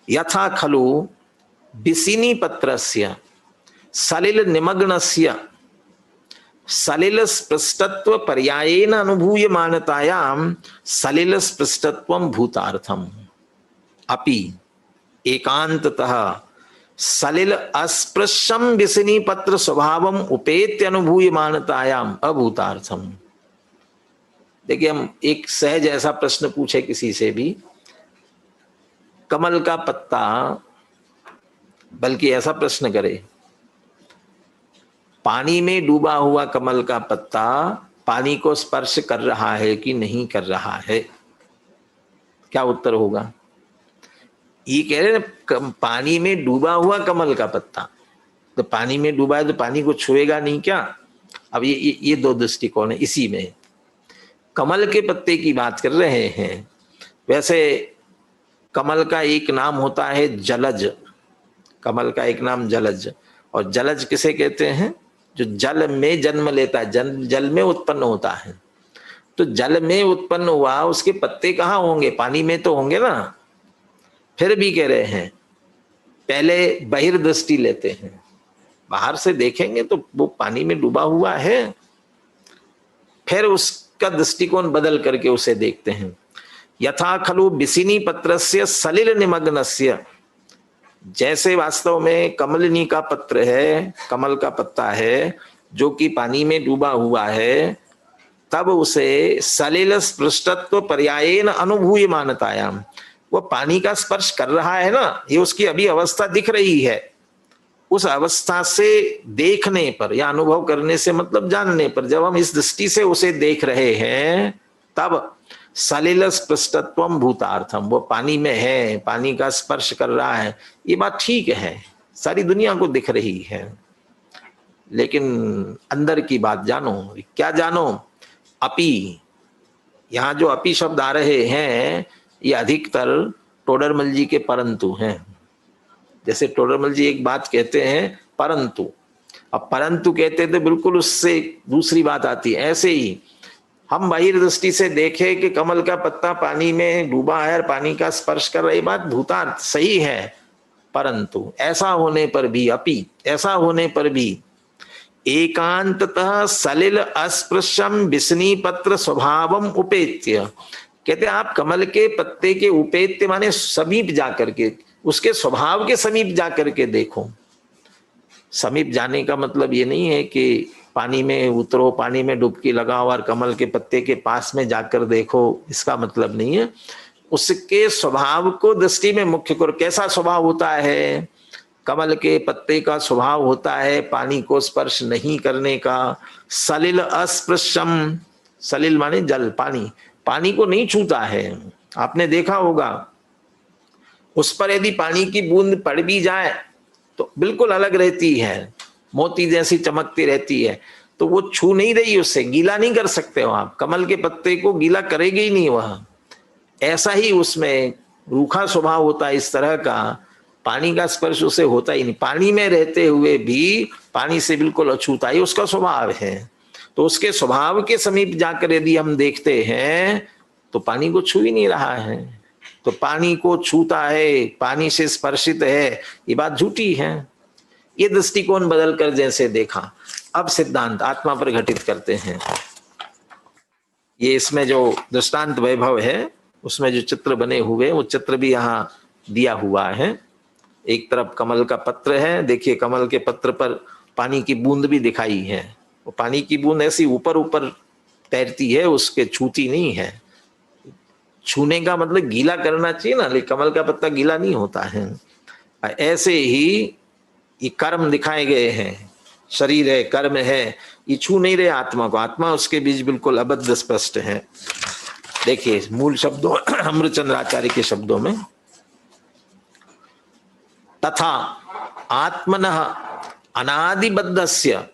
यथा खलु बिसिनी पत्रस्य सलिल निमग्नस्य सलिल स्पृष्टत्व पर्यायेन अनुभूयमानतायां सलिल स्पृष्टत्वं भूतार्थम अपि एकांततः सलिल अस्पृश्यम विसिनी पत्र स्वभावम उपेत्य अनुभूयमानतायाम अभूतार्थम। देखिए, हम एक सहज ऐसा प्रश्न पूछे किसी से भी, कमल का पत्ता, बल्कि ऐसा प्रश्न करे, पानी में डूबा हुआ कमल का पत्ता पानी को स्पर्श कर रहा है कि नहीं कर रहा है, क्या उत्तर होगा? ये कह रहे हैं पानी में डूबा हुआ कमल का पत्ता, तो पानी में डूबा है तो पानी को छुएगा नहीं क्या? अब ये दो दृष्टिकोण है इसी में। कमल के पत्ते की बात कर रहे हैं। वैसे कमल का एक नाम होता है जलज, कमल का एक नाम जलज। और जलज किसे कहते हैं? जो जल में जन्म लेता है, जल में उत्पन्न होता है। तो जल में उत्पन्न हुआ, उसके पत्ते कहाँ होंगे? पानी में तो होंगे ना। फिर भी कह रहे हैं पहले बहिर्दृष्टि लेते हैं, बाहर से देखेंगे तो वो पानी में डूबा हुआ है, फिर उसका दृष्टिकोण बदल करके उसे देखते हैं। यथा खलु बिसिनी पत्रस्य सलिल निमग्नस्य, जैसे वास्तव में कमलिनी का पत्र है, कमल का पत्ता है जो कि पानी में डूबा हुआ है, तब उसे सलिल स्पृष्टत्व पर्यायेन अनुभूयमानतायाम, वो पानी का स्पर्श कर रहा है ना, ये उसकी अभी अवस्था दिख रही है। उस अवस्था से देखने पर या अनुभव करने से मतलब जानने पर, जब हम इस दृष्टि से उसे देख रहे हैं तब सलिल स्पृष्टत्वम भूतार्थम, वो पानी में है, पानी का स्पर्श कर रहा है, ये बात ठीक है, सारी दुनिया को दिख रही है। लेकिन अंदर की बात जानो। क्या जानो? अपी, यहाँ जो अपी शब्द आ रहे हैं ये अधिकतर टोडरमल जी के परंतु हैं। जैसे टोडरमल जी एक बात कहते हैं परंतु, अब परंतु कहते तो बिल्कुल उससे दूसरी बात आती है। ऐसे ही हम बहिर्दृष्टि से देखें कि कमल का पत्ता पानी में डूबा है और पानी का स्पर्श कर रही, बात भूतार्थ सही है, परंतु ऐसा होने पर भी, अपि ऐसा होने पर भी एकांततः सलिल अस्पृश्यम विसनी पत्र स्वभावम उपेत्य, कहते आप कमल के पत्ते के उपेत्य माने समीप जाकर के, उसके स्वभाव के समीप जाकर के देखो। समीप जाने का मतलब ये नहीं है कि पानी में उतरो, पानी में डुबकी लगाओ और कमल के पत्ते के पास में जाकर देखो, इसका मतलब नहीं है। उसके स्वभाव को दृष्टि में मुख्य करो। कैसा स्वभाव होता है? कमल के पत्ते का स्वभाव होता है पानी को स्पर्श नहीं करने का। सलिल अस्पृश्यम, सलिल माने जल, पानी, पानी को नहीं छूता है। आपने देखा होगा उस पर यदि पानी की बूंद पड़ भी जाए तो बिल्कुल अलग रहती है, मोती जैसी चमकती रहती है, तो वो छू नहीं रही, उससे गीला नहीं कर सकते हो आप। कमल के पत्ते को गीला करेगी ही नहीं वह। ऐसा ही उसमें रूखा स्वभाव होता है इस तरह का, पानी का स्पर्श उसे होता ही नहीं। पानी में रहते हुए भी पानी से बिल्कुल अछूता, ही उसका स्वभाव है। तो उसके स्वभाव के समीप जाकर यदि हम देखते हैं तो पानी को छू ही नहीं रहा है। तो पानी को छूता है, पानी से स्पर्शित है, ये बात झूठी है। ये दृष्टिकोण बदलकर जैसे देखा, अब सिद्धांत आत्मा पर घटित करते हैं। ये इसमें जो दृष्टांत वैभव है उसमें जो चित्र बने हुए वो चित्र भी यहाँ दिया हुआ है। एक तरफ कमल का पत्र है, देखिए कमल के पत्र पर पानी की बूंद भी दिखाई है। वो पानी की बूंद ऐसी ऊपर ऊपर तैरती है, उसके छूती नहीं है। छूने का मतलब गीला करना चाहिए ना, लेकिन कमल का पत्ता गीला नहीं होता है। ऐसे ही ये कर्म दिखाए गए हैं, शरीर है, कर्म है, ये छू नहीं रहे आत्मा को। आत्मा उसके बीच बिल्कुल अबद्ध स्पष्ट है। देखिए मूल शब्दों अमृतचंद्राचार्य के शब्दों में, तथा आत्मनः अनादिबद्धस्य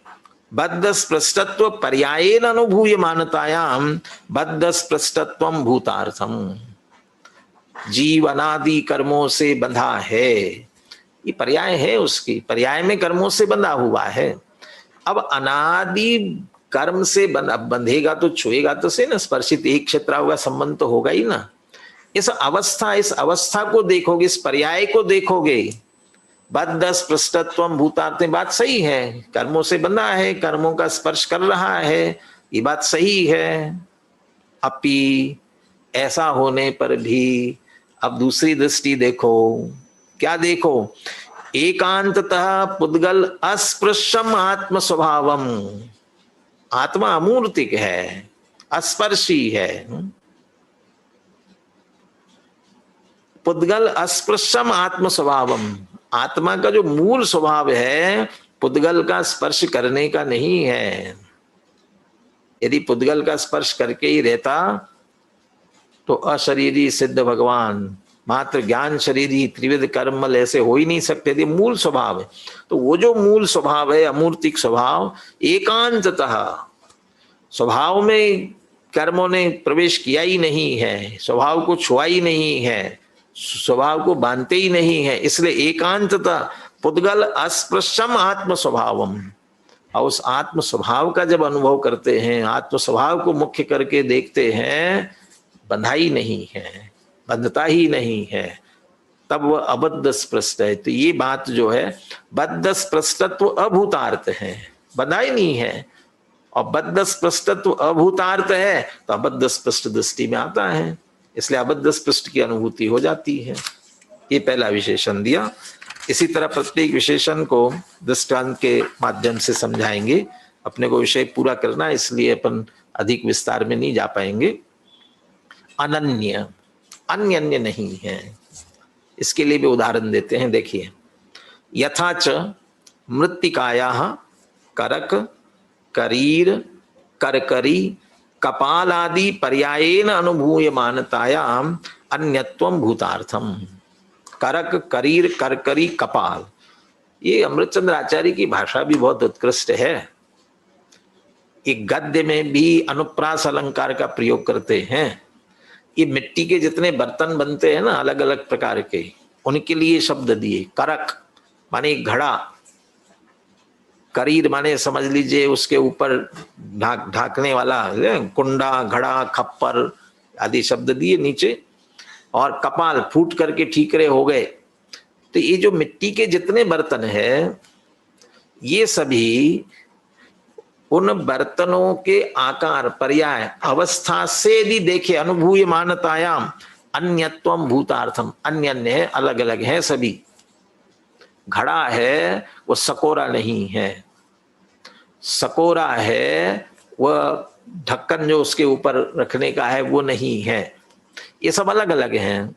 बद्धस्पृष्टत्व पर्यायेन अनुभूयमानतायां बद्धस्पृष्टत्वं भूतार्थम। जीव अनादि कर्मों से बंधा है, ये पर्याय है उसकी, पर्याय में कर्मों से बंधा हुआ है। अब अनादि कर्म से बंधेगा तो छुएगा तो से ना, स्पर्शित एक क्षेत्र होगा, संबंध तो होगा ही ना। इस अवस्था को देखोगे, इस पर्याय को देखोगे, बद्ध स्पृष्टत्वम भूतार्थ, बात सही है, कर्मों से बंधा है, कर्मों का स्पर्श कर रहा है, ये बात सही है। अपि ऐसा होने पर भी अब दूसरी दृष्टि देखो, क्या देखो, एकांततः पुद्गल अस्पृश्यम आत्म स्वभावम। आत्मा अमूर्तिक है, अस्पर्शी है। पुद्गल अस्पृश्यम आत्म स्वभावम, आत्मा का जो मूल स्वभाव है पुद्गल का स्पर्श करने का नहीं है। यदि पुद्गल का स्पर्श करके ही रहता तो अशरीरी सिद्ध भगवान, मात्र ज्ञान शरीरी त्रिविध कर्मल ऐसे हो ही नहीं सकते थे। मूल स्वभाव है, तो वो जो मूल स्वभाव है अमूर्तिक स्वभाव, एकांततः स्वभाव में कर्मों ने प्रवेश किया ही नहीं है, स्वभाव को छुआ ही नहीं है, स्वभाव को बांधते ही नहीं है, इसलिए एकांततः पुद्गल अस्पृश्यम आत्म स्वभावम। और उस आत्म स्वभाव का जब अनुभव करते हैं, आत्म स्वभाव को मुख्य करके देखते हैं, बंधाई नहीं है, बंधता ही नहीं है, तब वह अबद्ध स्पृष्ट है। तो ये बात जो है बद्ध स्पृष्टत्व अभूतार्थ है, बंधाई नहीं है। और बद्ध स्पृष्टत्व अभूतार्थ है तो अबद्ध स्पष्ट दृष्टि में आता है, इसलिए अबद्ध स्पष्ट की अनुभूति हो जाती है। ये पहला विशेषण दिया। इसी तरह प्रत्येक विशेषण को दृष्टांत के माध्यम से समझाएंगे। अपने को विषय पूरा करना, इसलिए अपन अधिक विस्तार में नहीं जा पाएंगे। अनन्य, अन्य अन्य नहीं है, इसके लिए भी उदाहरण देते हैं। देखिए, यथाच मृत्तिकायाः करक, करीर, करकरी, कपाल आदि पर्यायेन अनुभूयमानतायाम अन्यत्वम भूतार्थम। करक, करीर, करकरी, कपाल, ये अमृतचंद्र आचार्य की भाषा भी बहुत उत्कृष्ट है। एक गद्य में भी अनुप्रास अलंकार का प्रयोग करते हैं। ये मिट्टी के जितने बर्तन बनते हैं ना अलग अलग प्रकार के, उनके लिए शब्द दिए। करक माने घड़ा, करीर माने समझ लीजिए उसके ऊपर ढाकने वाला कुंडा, घड़ा, खप्पर आदि शब्द दिए नीचे। और कपाल फूट करके ठीकरे हो गए। तो ये जो मिट्टी के जितने बर्तन हैं, ये सभी उन बर्तनों के आकार, पर्याय, अवस्था से यदि देखे अनुभूयमानतायाम अन्यत्वम भूतार्थम, अन्य अन्य है, अलग अलग है सभी। घड़ा है वो सकोरा नहीं है, सकोरा है वह ढक्कन जो उसके ऊपर रखने का है वो नहीं है, ये सब अलग अलग हैं।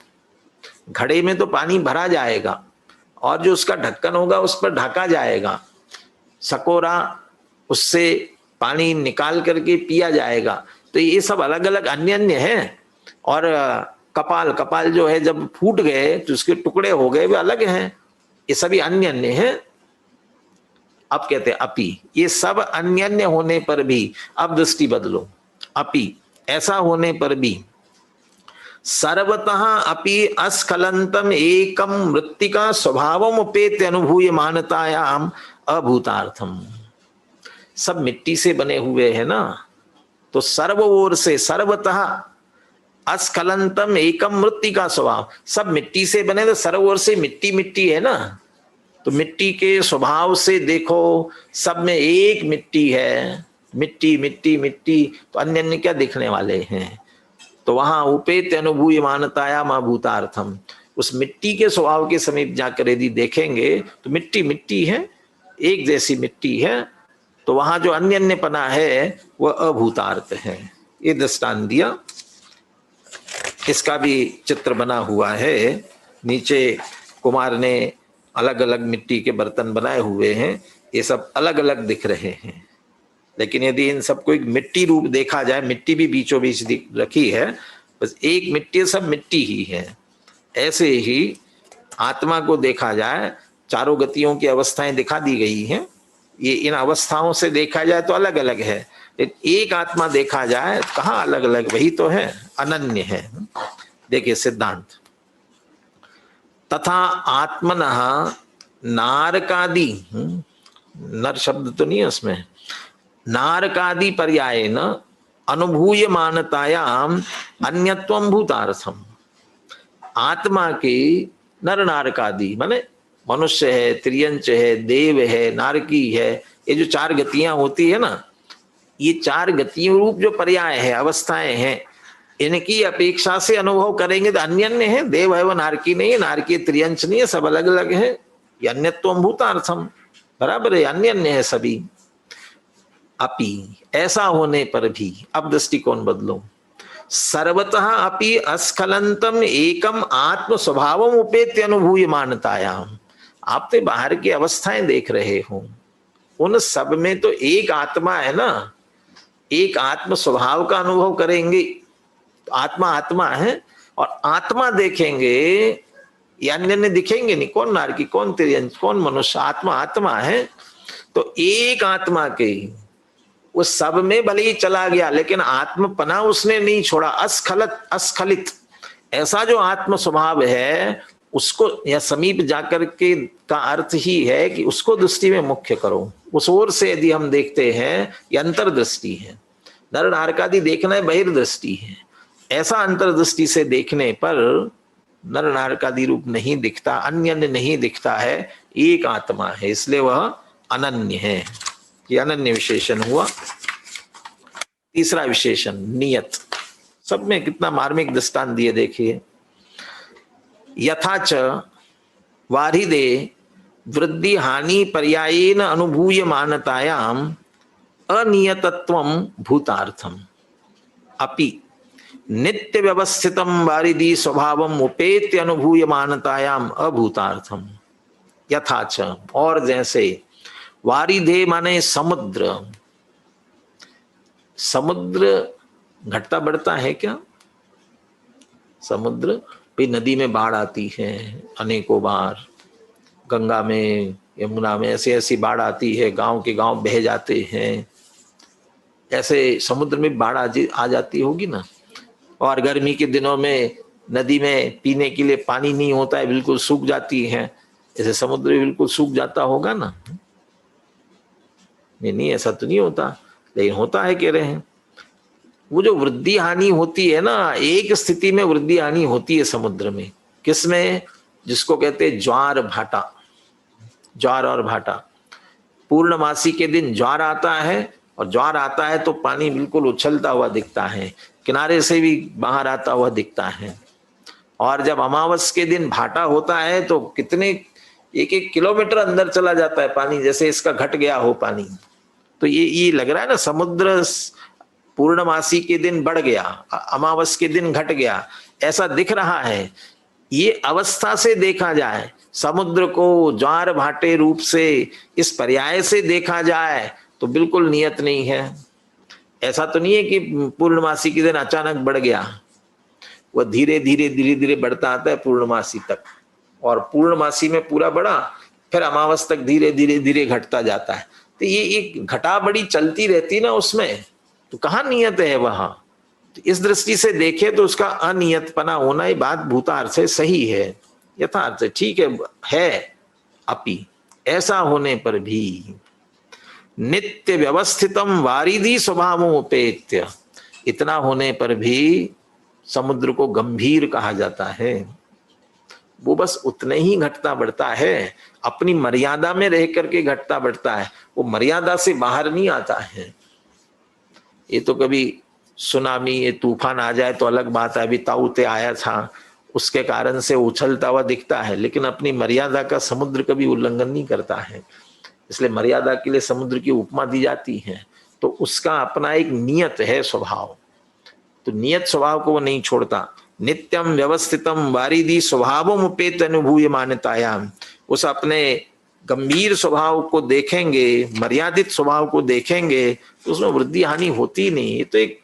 घड़े में तो पानी भरा जाएगा और जो उसका ढक्कन होगा उस पर ढका जाएगा। सकोरा उससे पानी निकाल करके पिया जाएगा। तो ये सब अलग अलग अन्य अन्य हैं। और कपाल, कपाल जो है जब फूट गए तो उसके टुकड़े हो गए, वे अलग हैं। ये सभी अन्य अन्य हैं। अब कहते हैं अपि, ये सब अन्य अन्य होने पर भी, अब दृष्टि बदलो, अपि ऐसा होने पर भी सर्वतः अपि अस्खलंतम एकम मृत्तिका स्वभावम उपेत्य अनुभूयमानतायाम अभूतार्थम। सब मिट्टी से बने हुए हैं ना, तो सर्व ओर से सर्वतः अस्खलंतम एकम मृत्तिका स्वभाव, सब मिट्टी से बने तो सर्व ओर से मिट्टी मिट्टी है ना, तो मिट्टी के स्वभाव से देखो सब में एक मिट्टी है, मिट्टी मिट्टी मिट्टी, तो अन्य अन्य क्या दिखने वाले हैं। तो वहां उपेत अनुभूय मानताया मां भूतार्थम, उस मिट्टी के स्वभाव के समीप जाकर यदि देखेंगे तो मिट्टी मिट्टी है, एक जैसी मिट्टी है, तो वहां जो अन्य अन्यपना है वह अभूतार्थ है। ये दृष्टांत दिया। इसका भी चित्र बना हुआ है, नीचे कुमार ने अलग अलग मिट्टी के बर्तन बनाए हुए हैं, ये सब अलग अलग दिख रहे हैं, लेकिन यदि इन सबको एक मिट्टी रूप देखा जाए, मिट्टी भी बीचों बीच रखी है, बस एक मिट्टी, सब मिट्टी ही है। ऐसे ही आत्मा को देखा जाए, चारों गतियों की अवस्थाएं दिखा दी गई हैं, ये इन अवस्थाओं से देखा जाए तो अलग अलग है, लेकिन एक आत्मा देखा जाए कहाँ अलग अलग, वही तो है, अनन्य है। देखिए सिद्धांत, तथा आत्मनः नारकादि, नर शब्द तो नहीं है उसमें, नारकादि पर्याय न अनुभूय मानतायाम अन्यत्वम भूतार्थम, आत्मा के नर नारकादि माने मनुष्य है, त्रियंच है, देव है, नारकी है, ये जो चार गतियां होती है ना, ये चार गतियों रूप जो पर्याय है, अवस्थाएं हैं, इनकी अपेक्षा से अनुभव करेंगे तो अन्य अन्य है, देव है वो नारकी नहीं है, नारकी त्रियंच नहीं है, सब अलग अलग है, ये अन्यत्वम भूतार्थम, बराबर है, अन्य अन्य है सभी। अपि, ऐसा होने पर भी, अब दृष्टिकोण बदलो, सर्वतः अपि अस्खलंतम एकम आत्म स्वभावम उपेत्य अनुभूय मानतायाम, आप तो बाहर की अवस्थाएं देख रहे हो, उन सब में तो एक आत्मा है ना, एक आत्म स्वभाव का अनुभव करेंगे, तो आत्मा आत्मा है, और आत्मा देखेंगे या अन्य दिखेंगे नहीं, कौन नारकी, कौन तिर्यंच, कौन मनुष्य, आत्मा आत्मा है। तो एक आत्मा के उस सब में भले ही चला गया, लेकिन आत्मपना उसने नहीं छोड़ा, अस्खलित, ऐसा जो आत्म स्वभाव है उसको, या समीप जाकर के का अर्थ ही है कि उसको दृष्टि में मुख्य करो, उस ओर से यदि हम देखते हैं, ये अंतर्दृष्टि है, नर नारकादि देखना है बहिर्दृष्टि है, ऐसा अंतर्दृष्टि से देखने पर नर नारकादि रूप नहीं दिखता, अन्य अन्य नहीं दिखता है, एक आत्मा है, इसलिए वह अनन्य है। ये अनन्य विशेषण हुआ। तीसरा विशेषण नियत, सब में कितना मार्मिक दृष्टांत दिए देखिए, यथाच वारिदे वृद्धि हानि पर्यायेन अनुभूय मानतायाम अनियतत्वम भूतार्थम, अपि नित्य व्यवस्थितम वारिदी स्वभावम उपेत्य अनुभूय मानतायाम अभूतार्थम। यथाच, और जैसे, वारिधे माने समुद्र, समुद्र घटता बढ़ता है क्या, समुद्र भी, नदी में बाढ़ आती है अनेकों बार, गंगा में, यमुना में ऐसी ऐसी बाढ़ आती है, गांव के गांव बह जाते हैं, ऐसे समुद्र में बाढ़ आ जाती होगी ना। और गर्मी के दिनों में नदी में पीने के लिए पानी नहीं होता है, बिल्कुल सूख जाती है, ऐसे समुद्र भी बिल्कुल सूख जाता होगा ना। नहीं ऐसा तो नहीं होता, लेकिन होता है, कह रहे हैं। वो जो वृद्धि हानि होती है ना, एक स्थिति में वृद्धि हानि होती है समुद्र में, किसमें, जिसको कहते हैं ज्वार भाटा, ज्वार और भाटा। पूर्णमासी के दिन ज्वार आता है, और ज्वार आता है तो पानी बिल्कुल उछलता हुआ दिखता है, किनारे से भी बाहर आता हुआ दिखता है। और जब अमावस के दिन भाटा होता है तो कितने, 1-1 किलोमीटर अंदर चला जाता है पानी, जैसे इसका घट गया हो पानी। तो ये लग रहा है ना, समुद्र पूर्णमासी के दिन बढ़ गया, अमावस के दिन घट गया, ऐसा दिख रहा है। ये अवस्था से देखा जाए, समुद्र को ज्वार भाटे रूप से, इस पर्याय से देखा जाए तो बिल्कुल नियत नहीं है। ऐसा तो नहीं है कि पूर्णमासी के दिन अचानक बढ़ गया, वह धीरे धीरे बढ़ता आता है पूर्णमासी तक, और पूर्णमासी में पूरा बढ़ा, फिर अमावस तक धीरे धीरे घटता जाता है। तो ये एक घटा बड़ी चलती रहती ना उसमें, तो कहाँ नियत है वहां। तो इस दृष्टि से देखे तो उसका अनियतपना होना ही बात भूतार्थ से सही है, यथार्थ ठीक है। अपि, ऐसा होने पर भी, नित्य व्यवस्थितम वारिधि स्वभावमुपेत्य, इतना होने पर भी समुद्र को गंभीर कहा जाता है। वो बस उतने ही घटता बढ़ता है, अपनी मर्यादा में रह करके घटता बढ़ता है, वो मर्यादा से बाहर नहीं आता है। ये तो कभी सुनामी, ये तूफान आ जाए तो अलग बात है, अभी ताऊते आया था, उसके कारण से उछलता हुआ दिखता है, लेकिन अपनी मर्यादा का समुद्र कभी उल्लंघन नहीं करता है। इसलिए मर्यादा के लिए समुद्र की उपमा दी जाती है। तो उसका अपना एक नियत है स्वभाव, तो नियत स्वभाव को वो नहीं छोड़ता। नित्यम व्यवस्थितम वारिधि स्वभावमुपेत अनुभूय मान्यतायाम, उस अपने गंभीर स्वभाव को देखेंगे, मर्यादित स्वभाव को देखेंगे तो उसमें वृद्धि हानि होती नहीं। ये तो एक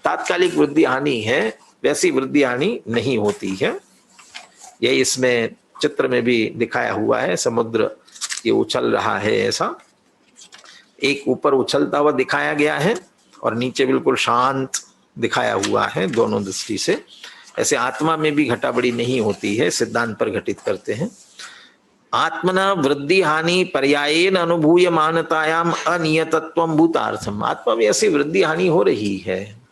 तात्कालिक वृद्धि हानि है, वैसी वृद्धि हानि नहीं होती है। यही इसमें चित्र में भी दिखाया हुआ है, समुद्र ये उछल रहा है, ऐसा एक ऊपर उछलता हुआ दिखाया गया है और नीचे बिल्कुल शांत दिखाया हुआ है, दोनों दृष्टि से। ऐसे आत्मा में भी घटाबड़ी नहीं होती है, सिद्धांत पर घटित करते हैं। आत्मना वृद्धि हानि पर्यायेन अनुभूय मानतायाम अनियतत्वम भूतार्थम, आत्मा में ऐसी वृद्धि हानि हो रही है।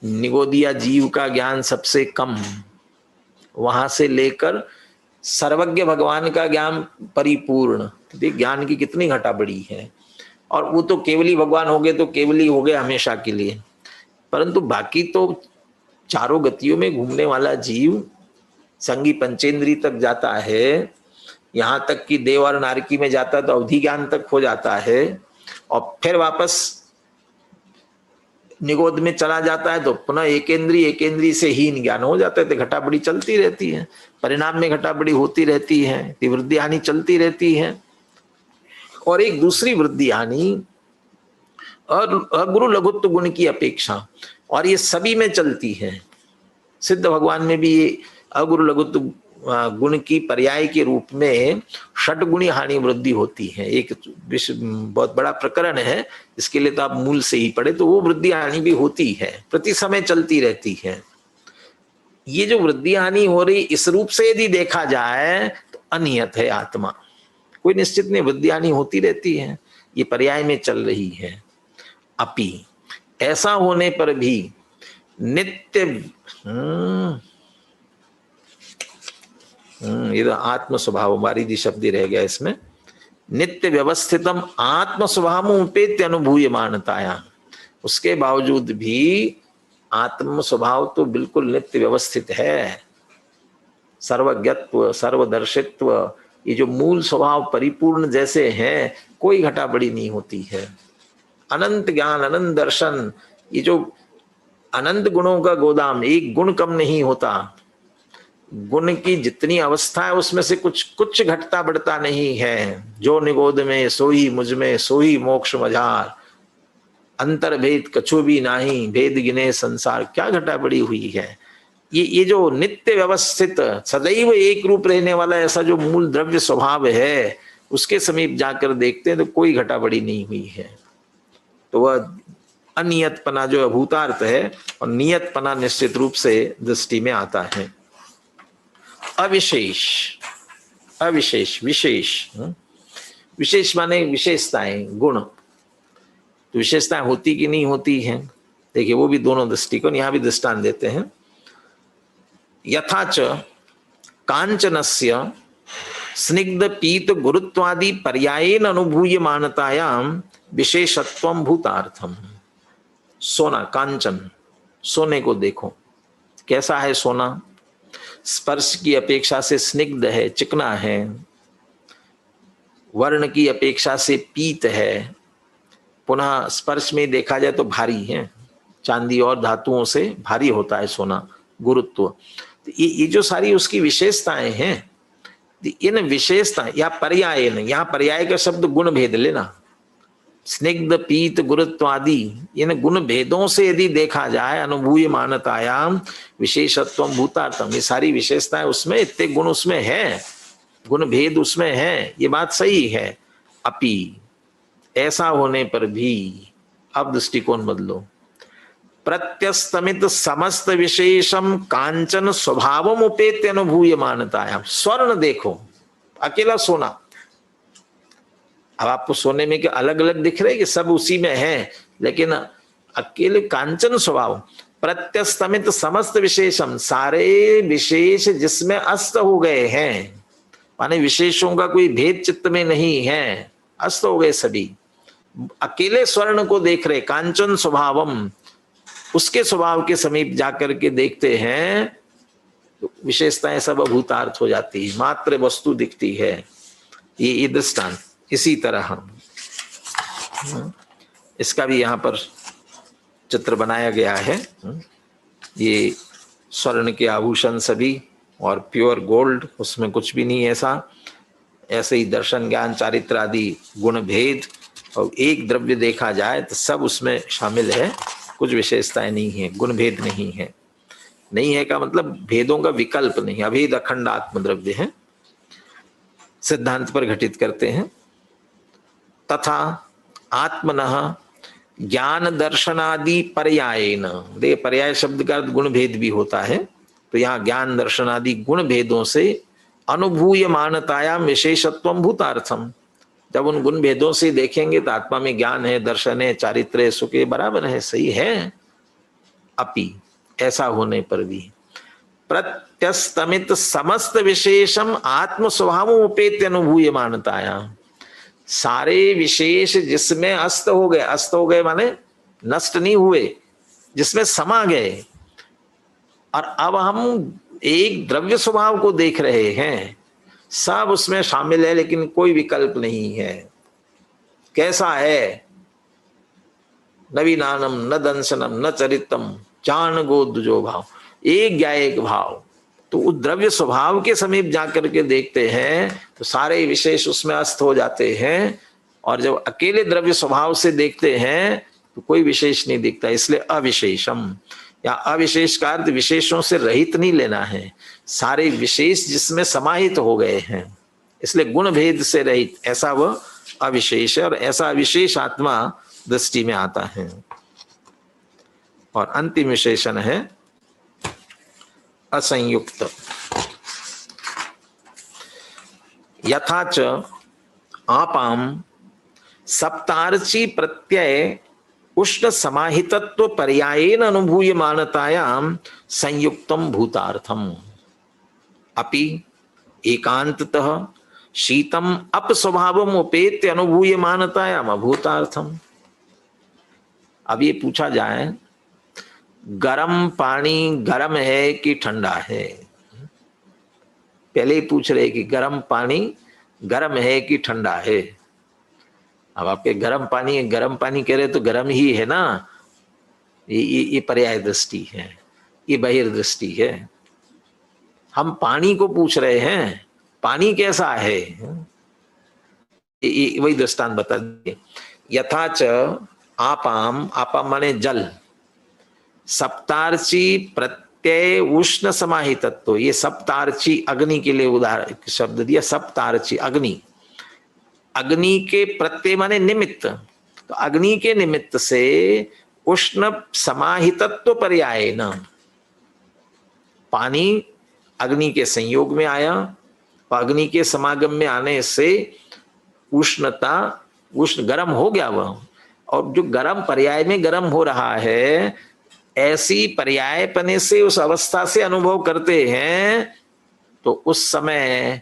निगोदिया जीव का ज्ञान सबसे कम, वहां से लेकर सर्वज्ञ भगवान का ज्ञान परिपूर्ण, देख ज्ञान की कितनी घटाबड़ी है। और वो तो केवली भगवान हो गए तो केवली हो गए हमेशा के लिए, परंतु बाकी तो चारों गतियों में घूमने वाला जीव संगी पंचेंद्री तक जाता है, यहाँ तक कि देव और नारकी में जाता है तो अवधि ज्ञान तक हो जाता है, और फिर वापस निगोद में चला जाता है तो पुनः एकेंद्री से हीन ज्ञान हो जाता है। तो घटाबड़ी चलती रहती है, परिणाम में घटाबड़ी होती रहती है, वृद्धि हानि चलती रहती है। और एक दूसरी वृद्धि हानि और अगुरु लघुत्व गुण की अपेक्षा, और ये सभी में चलती है। सिद्ध भगवान में भी ये अगुरु लघुत्व गुण की पर्याय के रूप में षटगुणी हानि वृद्धि होती है। एक बहुत बड़ा प्रकरण है, इसके लिए तो आप मूल से ही पढ़े, तो वो वृद्धि हानि भी होती है, प्रति समय चलती रहती है। ये जो वृद्धि हानि हो रही, इस रूप से यदि देखा जाए तो अनियत है आत्मा, कोई निश्चित नहीं, वृद्धि हानि होती रहती है, ये पर्याय में चल रही है। अपि ऐसा होने पर भी नित्य ये तो आत्म स्वभाव, वारिधि शब्द रह गया इसमें। नित्य व्यवस्थितम आत्म स्वभाव उपेत्य अनुभूय मानताया, उसके बावजूद भी आत्म स्वभाव तो बिल्कुल नित्य व्यवस्थित है। सर्वज्ञत्व, सर्वदर्शित्व, ये जो मूल स्वभाव परिपूर्ण जैसे हैं, कोई घटाबड़ी नहीं होती है। अनंत ज्ञान, अनंत दर्शन, ये जो अनंत गुणों का गोदाम, एक गुण कम नहीं होता। गुण की जितनी अवस्था है उसमें से कुछ घटता बढ़ता नहीं है। जो निगोद में सोई मुझ में, सोई मोक्ष मझार, अंतर भेद कछु भी नाही, भेद गिने संसार, क्या घटा बड़ी हुई है। ये जो नित्य व्यवस्थित सदैव एक रूप रहने वाला ऐसा जो मूल द्रव्य स्वभाव है, उसके समीप जाकर देखते हैं तो कोई घटा बड़ी नहीं हुई है। तो वह अनियतपना जो अभूतार्थ है, और नियतपना निश्चित रूप से दृष्टि में आता है। अविशेष, अविशेष, विशेष, विशेष माने विशेषताएं, गुण। तो विशेषताएं होती कि नहीं होती हैं, देखिए वो भी दोनों दृष्टिकोण यहां भी दृष्टांत देते हैं। यथाच कांचनस्य स्निग्ध पीत गुरुत्वादि पर्यायेन अनुभूय मानतायाम विशेषत्वम भूतार्थम। सोना, कांचन, सोने को देखो कैसा है सोना, स्पर्श की अपेक्षा से स्निग्ध है, चिकना है, वर्ण की अपेक्षा से पीत है, पुनः स्पर्श में देखा जाए तो भारी है, चांदी और धातुओं से भारी होता है सोना, गुरुत्व। ये जो सारी उसकी विशेषताएं हैं, इन विशेषता या पर्याय, यहाँ पर्याय का शब्द गुण भेद लेना, स्निग्ध पीत गुरुत्व आदि, इन गुण भेदों से यदि देखा जाए, अनुभूय मानतायाम विशेषत्वम भूतार्थम, ये सारी विशेषताएं उसमें, इतने गुण उसमें है, गुण भेद उसमें है, ये बात सही है। अपि ऐसा होने पर भी, अब दृष्टिकोण बदलो, प्रत्यस्तमित समस्त विशेषम कांचन स्वभावम उपेत्य अनुभूय मानतायाम। स्वर्ण देखो, अकेला सोना, अब आपको सोने में क्या अलग अलग दिख रहे कि सब उसी में है, लेकिन अकेले कांचन स्वभाव प्रत्यस्तमित समस्त विशेषम, सारे विशेष जिसमें अस्त हो गए हैं, माने विशेषों का कोई भेद चित्त में नहीं है, अस्त हो गए सभी। अकेले स्वर्ण को देख रहे, कांचन स्वभावम, उसके स्वभाव के समीप जाकर के देखते हैं तो विशेषताएं सब अभूतार्थ हो जाती है, मात्र वस्तु दिखती है। ये दृष्टांत इसी तरह इसका भी यहाँ पर चित्र बनाया गया है। ये स्वर्ण के आभूषण सभी और प्योर गोल्ड, उसमें कुछ भी नहीं ऐसा। ऐसे ही दर्शन ज्ञान चारित्र आदि गुण भेद, और एक द्रव्य देखा जाए तो सब उसमें शामिल है, कुछ विशेषताएं नहीं है, गुण भेद नहीं है। नहीं है का मतलब भेदों का विकल्प नहीं, अभेद अखंड आत्म द्रव्य है, सिद्धांत पर घटित करते हैं। तथा आत्मनः ज्ञान दर्शनादि पर्यायेन, दे पर्याय शब्द का गुण भेद भी होता है, तो यहाँ ज्ञान दर्शनादि गुण भेदों से अनुभूयमानतायाम विशेषत्वम भूतार्थम, जब उन गुण भेदों से देखेंगे तो आत्मा में ज्ञान है, दर्शन है, चारित्र है, सुख है, बराबर है, सही है। अपि, ऐसा होने पर भी प्रत्यस्तमित समस्त विशेषम आत्म स्वभाव उपेत्य अनुभूयमानतायाम, सारे विशेष जिसमें अस्त हो गए माने नष्ट नहीं हुए, जिसमें समा गए, और अब हम एक द्रव्य स्वभाव को देख रहे हैं, सब उसमें शामिल है लेकिन कोई विकल्प नहीं है। कैसा है? नवीनानम न दंशनम न चरितम चाण गोदजो भाव, एक या एक भाव। तो उस द्रव्य स्वभाव के समीप जाकर के देखते हैं तो सारे विशेष उसमें अस्त हो जाते हैं, और जब अकेले द्रव्य स्वभाव से देखते हैं तो कोई विशेष नहीं दिखता। इसलिए अविशेषम, या अविशेष का अर्थ विशेषों से रहित नहीं लेना है, सारे विशेष जिसमें समाहित हो गए हैं, इसलिए गुण भेद से रहित, ऐसा वह अविशेष है, और ऐसा विशेष आत्मा दृष्टि में आता है। और अंतिम विशेषण है असंयुक्त। यथाच आपाम सप्तार्ची प्रत्यय उष्ण समाहितत्व पर्यायेन अनुभूयमानतायाम संयुक्तम भूतार्थम, अपि एकांततः शीतम अपस्वभावम उपेत्य अनुभूयमानतायाम अभूतार्थम। अब ये पूछा जाए गरम पानी गरम है कि ठंडा है? पहले ही पूछ रहे कि गरम पानी गरम है कि ठंडा है। अब आपके गरम पानी कह रहे तो गरम ही है ना, ये पर्याय दृष्टि है, ये बहिर्दृष्टि है। हम पानी को पूछ रहे हैं, पानी कैसा है, वही दृष्टांत बता दिए। यथाच आपाम, आपाम माने जल, सप्तार्ची प्रत्यय उष्ण समाहितत्व, ये सप्तार्ची अग्नि के लिए उदाहरण शब्द दिया, सप्तार्ची अग्नि, अग्नि के प्रत्यय माने निमित्त, तो अग्नि के निमित्त से उष्ण समाहितत्व पर्याय न, पानी अग्नि के संयोग में आया, अग्नि के समागम में आने से उष्णता, उष्ण गर्म हो गया वह, और जो गर्म पर्याय में गर्म हो रहा है, ऐसी पर्याय पने से उस अवस्था से अनुभव करते हैं, तो उस समय